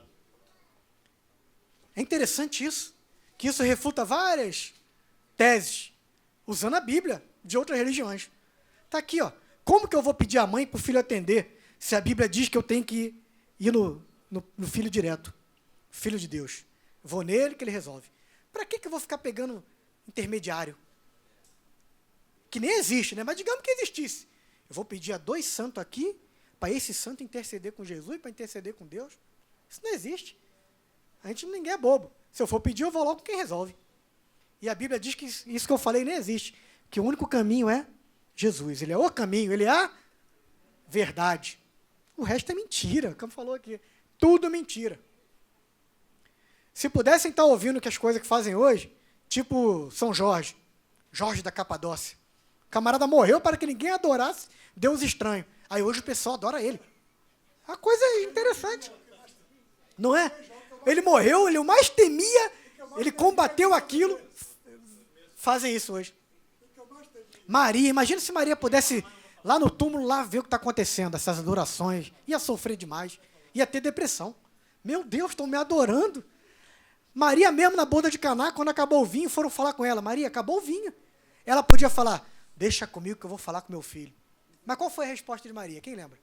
S2: É interessante isso, que isso refuta várias teses, usando a Bíblia de outras religiões. Está aqui, ó. Como que eu vou pedir à mãe para o filho atender, se a Bíblia diz que eu tenho que ir no filho direto, filho de Deus? Vou nele que ele resolve. Para que eu vou ficar pegando intermediário? Que nem existe, né? Mas digamos que existisse. Eu vou pedir a 2 santos aqui, para esse santo interceder com Jesus, para interceder com Deus. Isso não existe. Ninguém é bobo. Se eu for pedir, eu vou logo com quem resolve. E a Bíblia diz que isso que eu falei nem existe. Que o único caminho é Jesus. Ele é o caminho, ele é a verdade. O resto é mentira, como falou aqui. Tudo mentira. Se pudessem estar ouvindo que as coisas que fazem hoje, tipo São Jorge, Jorge da Capadócia. O camarada morreu para que ninguém adorasse Deus estranho. Aí hoje o pessoal adora ele. A coisa é interessante. Não é? Ele morreu, ele o mais temia, ele combateu aquilo. Fazem isso hoje. Maria, imagina se Maria pudesse lá no túmulo lá ver o que está acontecendo, essas adorações. Ia sofrer demais, ia ter depressão. Meu Deus, estão me adorando. Maria mesmo na boda de Caná, quando acabou o vinho, foram falar com ela. Maria, acabou o vinho. Ela podia falar, deixa comigo que eu vou falar com meu filho. Mas qual foi a resposta de Maria? Quem lembra?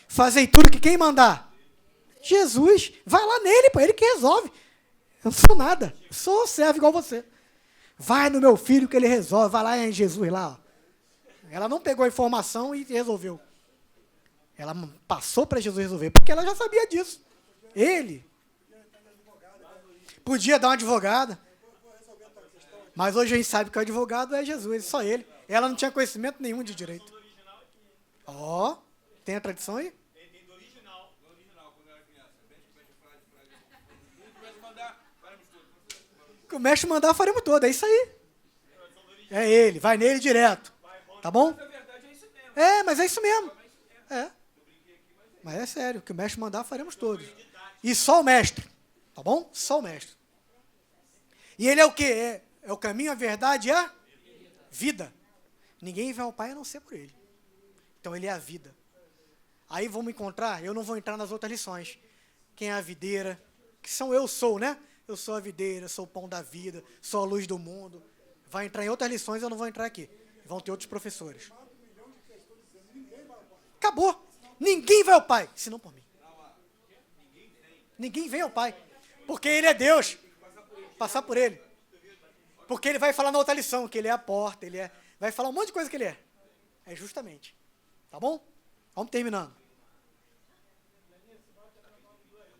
S2: Fazei tudo que quem mandar? Jesus. Vai lá nele, pô, ele que resolve. Eu não sou nada. Eu sou servo igual você. Vai no meu filho que ele resolve. Vai lá em Jesus lá. Ó. Ela não pegou a informação e resolveu. Ela passou para Jesus resolver, porque ela já sabia disso. Ele podia dar uma advogada. Mas hoje a gente sabe que o advogado é Jesus, só ele. Ela não tinha conhecimento nenhum de direito. Ó, tem a tradição aí? Que o mestre mandar, faremos todo. É isso aí. É ele, vai nele direto. Tá bom? É, mas é isso mesmo. É. Mas é sério, o que o mestre mandar, faremos todos. E só o mestre. Tá bom? Só o mestre. E ele é o quê? É o caminho, a verdade e a vida. Ninguém vai ao Pai a não ser por ele. Então ele é a vida. Aí vamos encontrar, eu não vou entrar nas outras lições. Quem é a videira? Que são eu sou, né? Eu sou a videira, sou o pão da vida, sou a luz do mundo. Vai entrar em outras lições, eu não vou entrar aqui. Vão ter outros professores. Acabou. Ninguém vai ao Pai, senão por mim. Ninguém vem ao Pai. Porque ele é Deus. Passar por ele. Porque ele vai falar na outra lição, que ele é a porta, ele é... Vai falar um monte de coisa que ele é. É justamente. Tá bom? Vamos terminando.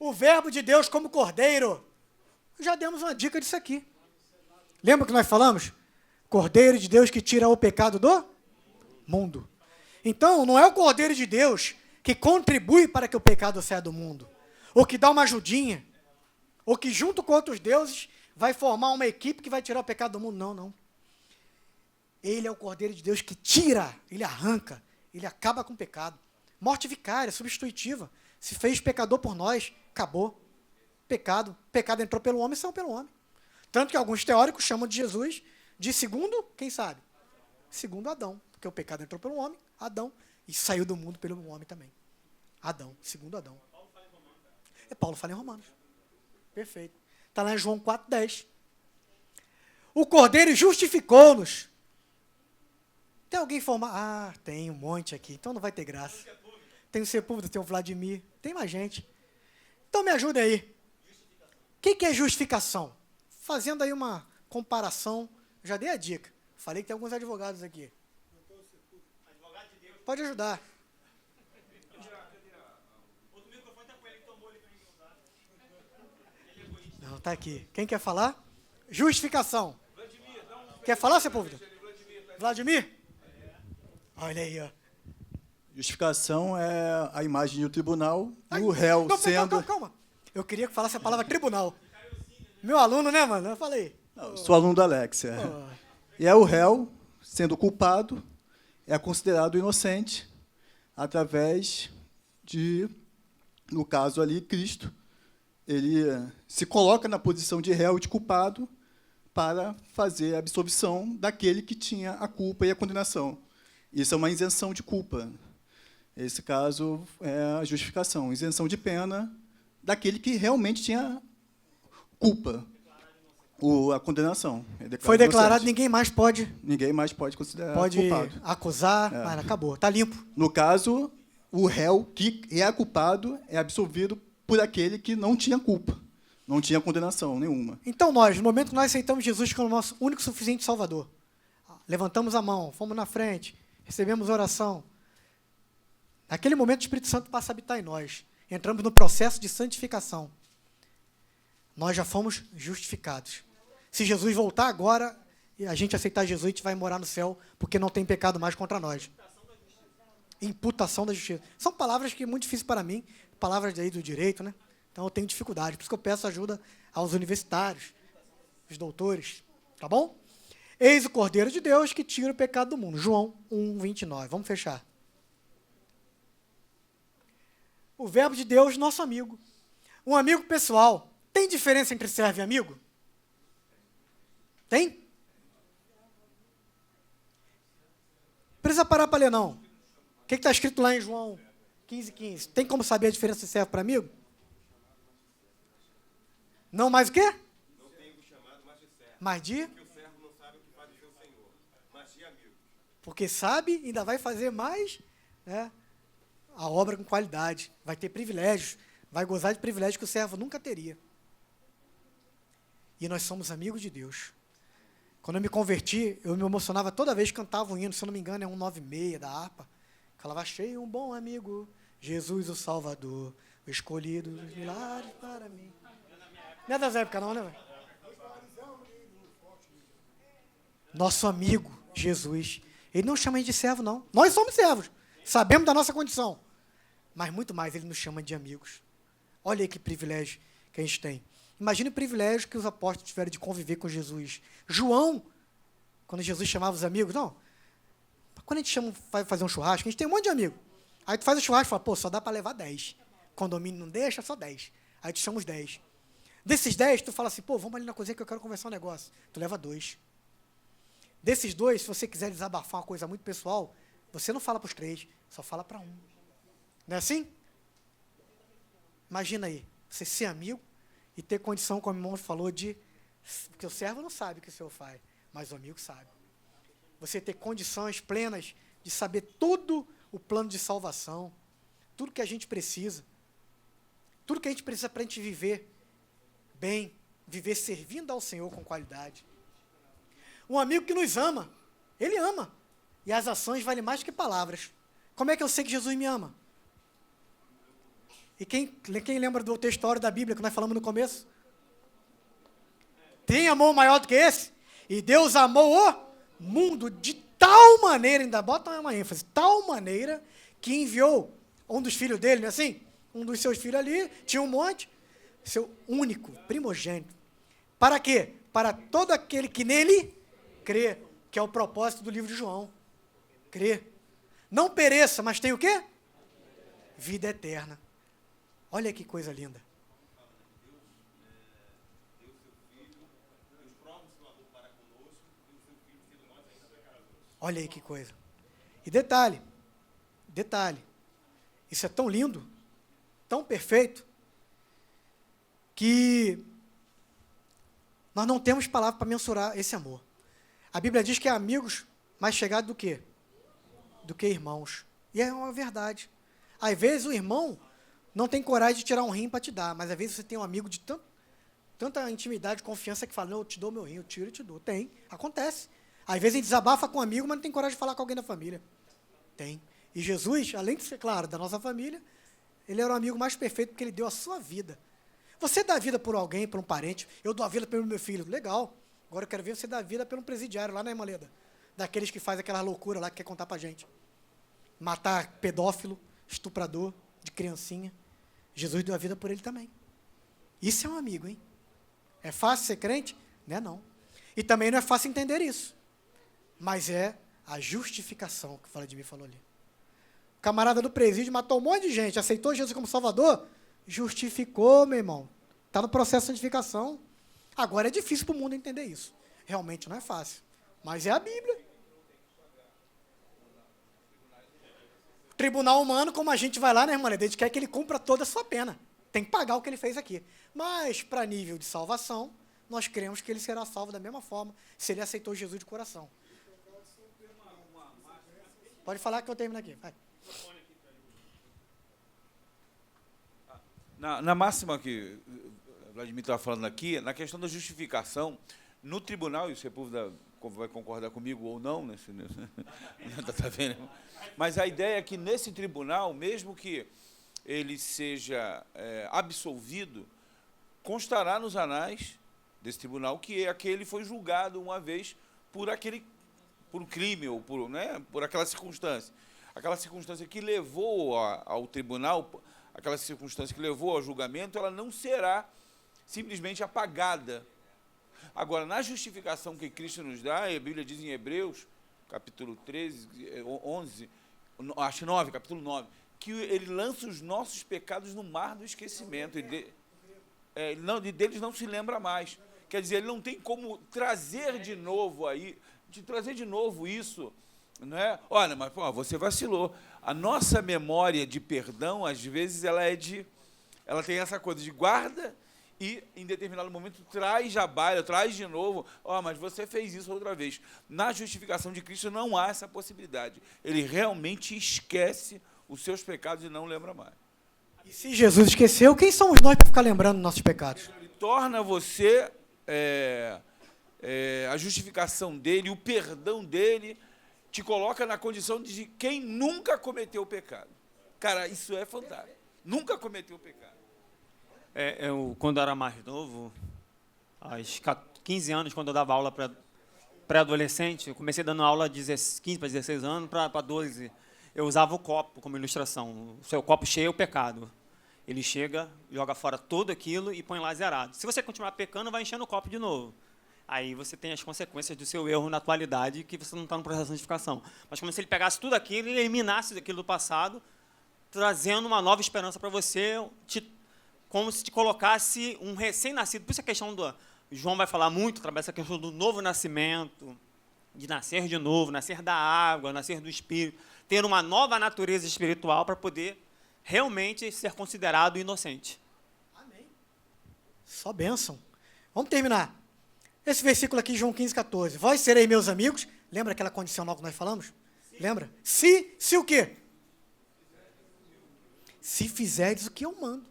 S2: O verbo de Deus como cordeiro. Já demos uma dica disso aqui. Lembra que nós falamos? Cordeiro de Deus que tira o pecado do mundo. Então, não é o Cordeiro de Deus que contribui para que o pecado saia do mundo, ou que dá uma ajudinha, ou que junto com outros deuses vai formar uma equipe que vai tirar o pecado do mundo. Não, não. Ele é o Cordeiro de Deus que tira, ele arranca, ele acaba com o pecado. Morte vicária, substitutiva. Se fez pecador por nós, acabou. Pecado entrou pelo homem e saiu pelo homem. Tanto que alguns teóricos chamam de Jesus de segundo, quem sabe? Segundo Adão. Porque o pecado entrou pelo homem, Adão, e saiu do mundo pelo homem também. Adão, segundo Adão. Paulo fala em Romanos. Perfeito. Está lá em João 4,10. O Cordeiro justificou-nos. Tem alguém formado? Ah, tem um monte aqui, então não vai ter graça. Tem o Sepúlveda, tem o Vladimir, tem mais gente. Então me ajuda aí. O que é justificação? Fazendo aí uma comparação, já dei a dica. Falei que tem alguns advogados aqui. Pode ajudar. Não, está aqui. Quem quer falar? Justificação. Quer falar, Sepúlveda? Vladimir? Olha aí, ó.
S9: Justificação é a imagem de um tribunal e o réu sendo...
S2: Calma. Eu queria que falasse a palavra tribunal. Meu aluno, né, mano? Eu falei.
S9: Não, sou aluno da Alexia. E é o réu sendo culpado, é considerado inocente através de, no caso ali, Cristo. Ele se coloca na posição de réu e de culpado para fazer a absolvição daquele que tinha a culpa e a condenação. Isso é uma isenção de culpa. Esse caso é a justificação, isenção de pena daquele que realmente tinha culpa, a condenação.
S2: Foi declarado, ninguém mais pode
S9: considerar
S2: culpado.
S9: Pode
S2: Acusar, mas acabou, está limpo.
S9: No caso, o réu que é culpado é absolvido por aquele que não tinha culpa, não tinha condenação nenhuma.
S2: Então nós, no momento que nós aceitamos Jesus como nosso único e suficiente Salvador, levantamos a mão, fomos na frente, recebemos oração, naquele momento o Espírito Santo passa a habitar em nós. Entramos no processo de santificação. Nós já fomos justificados. Se Jesus voltar agora, e a gente aceitar Jesus, a gente vai morar no céu, porque não tem pecado mais contra nós. Imputação da justiça. São palavras que é muito difíceis para mim, palavras aí do direito, né? Então eu tenho dificuldade, por isso que eu peço ajuda aos universitários, os doutores, tá bom? Eis o Cordeiro de Deus que tira o pecado do mundo. João 1:29. Vamos fechar. O verbo de Deus, nosso amigo. Um amigo pessoal. Tem diferença entre servo e amigo? Tem? Precisa parar para ler, não. O que está escrito lá em João 15:15? Tem como saber a diferença de servo para amigo? Não mais o quê?
S3: Não tenho chamado mais de servo.
S2: Mais de?
S3: Porque o servo não sabe o que faz o seu senhor, mas de amigo.
S2: Porque sabe, ainda vai fazer mais, né, a obra com qualidade. Vai ter privilégios, vai gozar de privilégios que o servo nunca teria. E nós somos amigos de Deus. Quando eu me converti, eu me emocionava toda vez que cantava um hino, se eu não me engano, é 196 da harpa. Falava, achei um bom amigo, Jesus o Salvador, o escolhido dos milagres para mim. Não é das épocas não, né, velho? Nosso amigo, Jesus. Ele não chama a gente de servo, não. Nós somos servos. Sabemos da nossa condição. Mas muito mais, ele nos chama de amigos. Olha aí que privilégio que a gente tem. Imagine o privilégio que os apóstolos tiveram de conviver com Jesus. João, quando Jesus chamava os amigos, não. Quando a gente chama, vai fazer um churrasco, a gente tem um monte de amigo. Aí tu faz o churrasco e fala, pô, só dá para levar 10. Condomínio não deixa, só 10. Aí tu chama os 10. Desses 10, tu fala assim, pô, vamos ali na cozinha que eu quero conversar um negócio. Tu leva 2. Desses 2, se você quiser desabafar uma coisa muito pessoal, você não fala para os 3, só fala para 1. Não é assim? Imagina aí, você ser amigo e ter condição, como o irmão falou, de... Porque o servo não sabe o que o senhor faz, mas o amigo sabe. Você ter condições plenas de saber todo o plano de salvação, tudo que a gente precisa, tudo que a gente precisa para a gente viver bem, viver servindo ao Senhor com qualidade. Um amigo que nos ama, ele ama. E as ações valem mais que palavras. Como é que eu sei que Jesus me ama? E quem lembra do texto histórico da Bíblia que nós falamos no começo? Tem amor maior do que esse? E Deus amou o mundo de tal tal maneira, ainda bota uma ênfase, tal maneira que enviou um dos filhos dele, não é assim? Um dos seus filhos ali, tinha um monte, seu único, primogênito. Para quê? Para todo aquele que nele crê, que é o propósito do livro de João. Crê. Não pereça, mas tem o quê? Vida eterna. Olha que coisa linda. Olha aí que coisa. E detalhe, isso é tão lindo, tão perfeito, que nós não temos palavra para mensurar esse amor. A Bíblia diz que é amigos mais chegados do quê? Do que irmãos. E é uma verdade. Às vezes o irmão não tem coragem de tirar um rim para te dar, mas às vezes você tem um amigo de tanta intimidade, confiança, que fala, não, eu te dou meu rim, eu tiro e te dou. Tem, acontece. Às vezes a gente desabafa com um amigo, mas não tem coragem de falar com alguém da família. Tem. E Jesus, além de ser, claro, da nossa família, ele era o amigo mais perfeito porque ele deu a sua vida. Você dá a vida por alguém, por um parente, eu dou a vida pelo meu filho, legal. Agora eu quero ver você dar a vida pelo presidiário lá na Irmaleda, daqueles que fazem aquela loucura lá que quer contar pra gente. Matar pedófilo, estuprador, de criancinha. Jesus deu a vida por ele também. Isso é um amigo, hein? É fácil ser crente? Não é não. E também não é fácil entender isso. Mas é a justificação que o Vladimir falou ali. O camarada do presídio matou um monte de gente, aceitou Jesus como Salvador, justificou, meu irmão. Está no processo de santificação. Agora é difícil para o mundo entender isso. Realmente não é fácil. Mas é a Bíblia. Tribunal humano, como a gente vai lá, né, irmã? A gente quer que ele cumpra toda a sua pena. Tem que pagar o que ele fez aqui. Mas, para nível de salvação, nós cremos que ele será salvo da mesma forma, se ele aceitou Jesus de coração. Pode falar que eu termino aqui. Vai.
S5: Na máxima que o Vladimir estava falando aqui, na questão da justificação, no tribunal, e o Sepúlveda vai concordar comigo ou não, né? Tá vendo? Mas a ideia é que nesse tribunal, mesmo que ele seja absolvido, constará nos anais desse tribunal que aquele foi julgado uma vez por um crime ou por aquela circunstância. Aquela circunstância que levou ao tribunal, aquela circunstância que levou ao julgamento, ela não será simplesmente apagada. Agora, na justificação que Cristo nos dá, a Bíblia diz em Hebreus, capítulo 13, 11, acho 9, capítulo 9, que ele lança os nossos pecados no mar do esquecimento, e deles não se lembra mais. Quer dizer, ele não tem como trazer de novo isso, não é? Olha, mas pô, você vacilou. A nossa memória de perdão, às vezes, ela tem essa coisa de guarda e, em determinado momento, traz à baila, traz de novo. Mas você fez isso outra vez. Na justificação de Cristo não há essa possibilidade. Ele realmente esquece os seus pecados e não lembra mais.
S2: E se Jesus esqueceu, quem somos nós para ficar lembrando dos nossos pecados?
S5: Ele torna você a justificação dele, o perdão dele, te coloca na condição de quem nunca cometeu o pecado. Cara, isso é fantástico. Nunca cometeu o pecado.
S1: Eu, quando era mais novo, aos 15 anos, quando eu dava aula para pré-adolescente, eu comecei dando aula de 15 para 16 anos, para 12. Eu usava o copo como ilustração. O seu copo cheio é o pecado. Ele chega, joga fora tudo aquilo e põe lá zerado. Se você continuar pecando, vai enchendo o copo de novo. Aí você tem as consequências do seu erro na atualidade, que você não está no processo de santificação. Mas como se ele pegasse tudo aquilo e eliminasse aquilo do passado, trazendo uma nova esperança para você, como se te colocasse um recém-nascido. Por isso a questão do... João vai falar muito, trabalha essa questão do novo nascimento, de nascer de novo, nascer da água, nascer do Espírito, ter uma nova natureza espiritual para poder realmente ser considerado inocente.
S2: Amém. Só bênção. Vamos terminar. Esse versículo aqui, João 15, 14. Vós sereis meus amigos. Lembra aquela condicional que nós falamos? Sim. Lembra? Se o quê? Se fizerdes o que eu mando.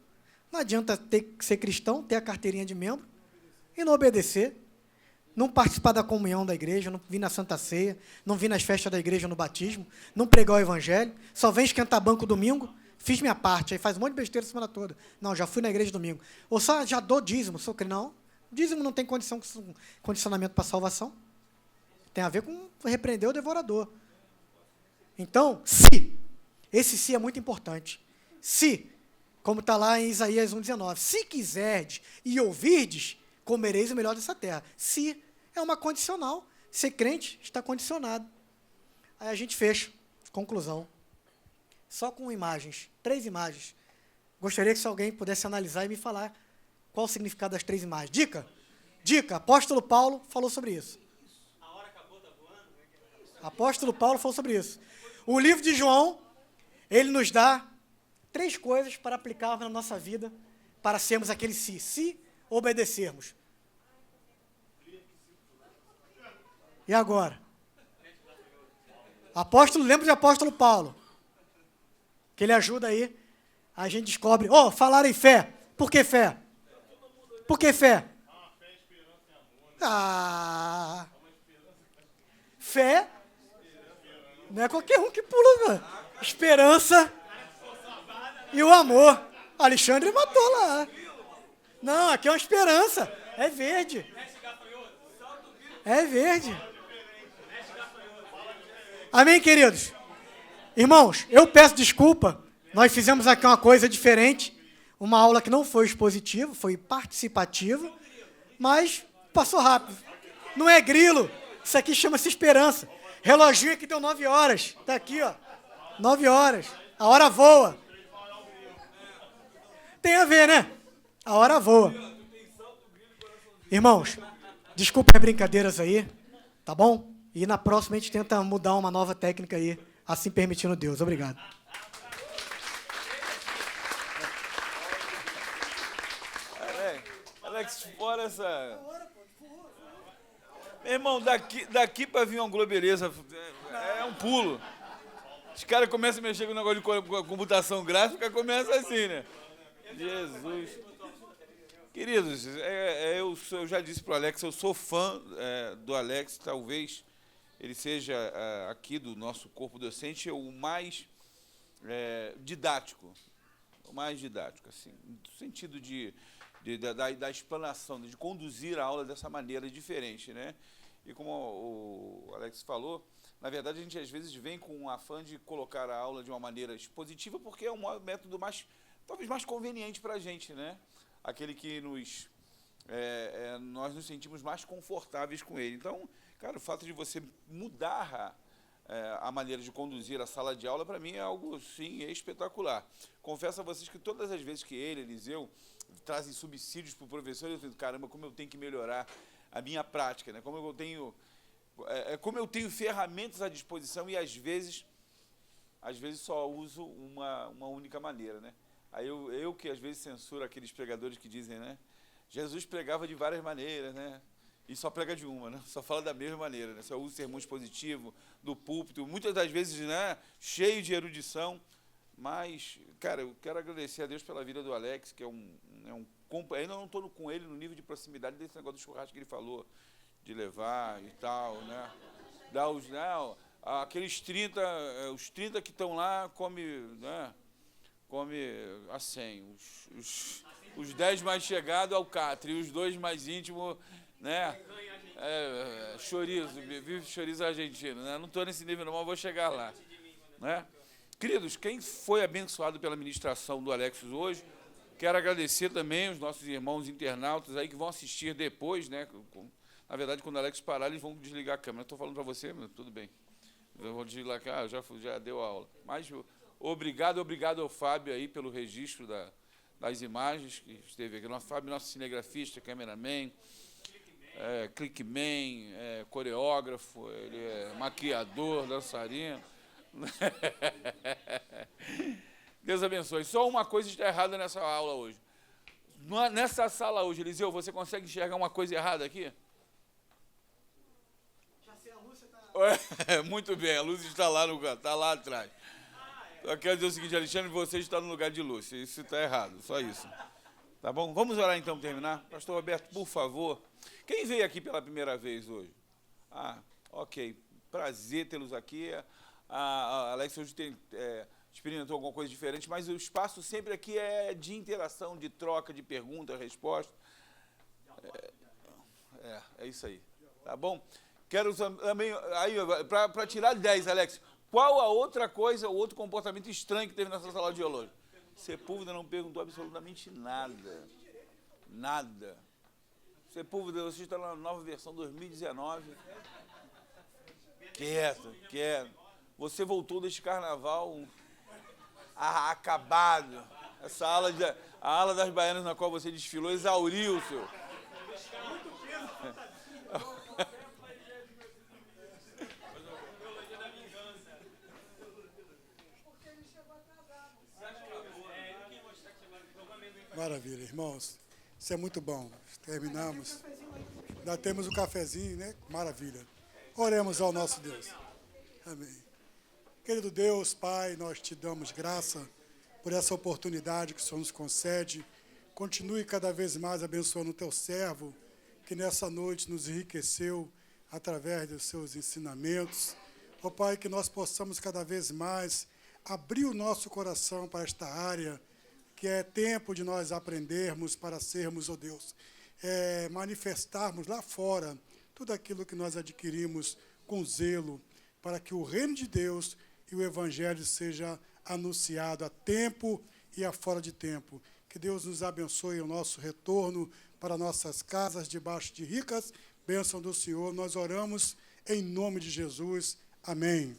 S2: Não adianta ser cristão, ter a carteirinha de membro e não obedecer, não participar da comunhão da igreja, não vir na Santa Ceia, não vir nas festas da igreja no batismo, não pregar o evangelho, só vem esquentar banco domingo, fiz minha parte, aí faz um monte de besteira a semana toda. Não, já fui na igreja domingo. Ou só já dou dízimo, sou cristão. Não, dízimo não tem condicionamento para salvação. Tem a ver com repreender o devorador. Então, se, esse se é muito importante. Se, como está lá em Isaías 1,19, se quiserdes e ouvirdes, comereis o melhor dessa terra. Se é uma condicional. Ser crente está condicionado. Aí a gente fecha. Conclusão. Só com imagens. 3 imagens. Gostaria que se alguém pudesse analisar e me falar qual o significado das 3 imagens. Dica. Dica. Apóstolo Paulo falou sobre isso. Apóstolo Paulo falou sobre isso. O livro de João, ele nos dá 3 coisas para aplicarmos na nossa vida, para sermos aquele se obedecermos. E agora? Apóstolo, lembra de apóstolo Paulo? Que ele ajuda aí, a gente descobre, falar em fé. Por que fé? Por que fé? Fé não é qualquer um que pula, não. Esperança e o amor. Alexandre matou lá. Não, aqui é uma esperança. É verde. É verde. Amém, queridos? Irmãos, eu peço desculpa. Nós fizemos aqui uma coisa diferente. Uma aula que não foi expositiva, foi participativa. Mas passou rápido. Não é grilo. Isso aqui chama-se esperança. Reloginho aqui deu 9 horas. Está aqui, ó. 9 horas. A hora voa. Tem a ver, né? A hora voa. Irmãos, desculpa as brincadeiras aí, tá bom? E na próxima a gente tenta mudar uma nova técnica aí, assim permitindo Deus. Obrigado.
S5: Alex, fora essa... Meu irmão, daqui para vir uma globeleza é um pulo. Os caras começam a mexer com o negócio de computação gráfica, começa assim, né? Jesus. Queridos, eu já disse para o Alex, eu sou fã do Alex, talvez ele seja aqui do nosso corpo docente o mais didático. O mais didático, assim, no sentido da explanação, de conduzir a aula dessa maneira diferente, né? E como o Alex falou, na verdade a gente às vezes vem com um afã de colocar a aula de uma maneira expositiva, porque é um método talvez mais conveniente para a gente, né? Aquele que nós nos sentimos mais confortáveis com ele. Então, cara, o fato de você mudar a maneira de conduzir a sala de aula, para mim é algo, sim, espetacular. Confesso a vocês que todas as vezes que ele, Eliseu, trazem subsídios para o professor, eu fico, caramba, como eu tenho que melhorar a minha prática, né? Como eu tenho ferramentas à disposição e às vezes só uso uma única maneira, né? Aí eu que às vezes censuro aqueles pregadores que dizem, né? Jesus pregava de várias maneiras, né? E só prega de uma, né? Só fala da mesma maneira, né? Só usa sermão expositivo, do púlpito, muitas das vezes, né? Cheio de erudição. Mas, cara, eu quero agradecer a Deus pela vida do Alex, que ainda não estou com ele no nível de proximidade desse negócio do churrasco que ele falou, de levar e tal, né? Aqueles 30, os 30 que estão lá, come a 100. Os 10 mais chegados ao catre, e os 2 mais íntimos, né? Chorizo, vive chorizo argentino, né? Não estou nesse nível não, mas vou chegar lá, né? Queridos, quem foi abençoado pela ministração do Alex hoje, quero agradecer também os nossos irmãos internautas aí que vão assistir depois, né? Na verdade, quando o Alex parar, eles vão desligar a câmera. Estou falando para você, mas tudo bem. Eu vou desligar a câmera, já deu a aula. Mas obrigado ao Fábio aí pelo registro das imagens que esteve aqui. O Fábio, nosso cinegrafista, cameraman, clickman, coreógrafo, ele é maquiador, dançarino. Deus abençoe. Só uma coisa está errada nessa aula hoje. Nessa sala hoje, Eliseu, você consegue enxergar uma coisa errada aqui?
S2: Já sei, a luz está...
S5: Muito bem, a luz está lá atrás. Eu quero dizer o seguinte, Alexandre, você está no lugar de luz. Isso está errado, só isso. Tá bom? Vamos orar então para terminar? Pastor Roberto, por favor. Quem veio aqui pela primeira vez hoje? Ok. Prazer tê-los aqui. A Alex hoje experimentou alguma coisa diferente, mas o espaço sempre aqui é de interação, de troca, de pergunta, resposta. É isso aí. Tá bom? Quero também, para tirar 10, Alex, qual a outra coisa, o outro comportamento estranho que teve nessa sala de aula hoje? Sepúlveda não perguntou absolutamente nada. Nada. Sepúlveda, você está na nova versão 2019. Quieto. Você voltou deste carnaval acabado. Essa a ala das baianas na qual você desfilou exauriu o seu.
S8: Maravilha, irmãos. Isso é muito bom. Terminamos. Já temos o cafezinho, né? Maravilha. Oremos ao nosso Deus. Amém. Querido Deus, Pai, nós te damos graça por essa oportunidade que o Senhor nos concede. Continue cada vez mais abençoando o teu servo, que nessa noite nos enriqueceu através dos seus ensinamentos. Ó Pai, que nós possamos cada vez mais abrir o nosso coração para esta área, que é tempo de nós aprendermos para sermos, ó Deus, manifestarmos lá fora tudo aquilo que nós adquirimos com zelo, para que o reino de Deus e o evangelho seja anunciado a tempo e a fora de tempo. Que Deus nos abençoe o nosso retorno para nossas casas, debaixo de ricas bênçãos do Senhor. Nós oramos em nome de Jesus. Amém.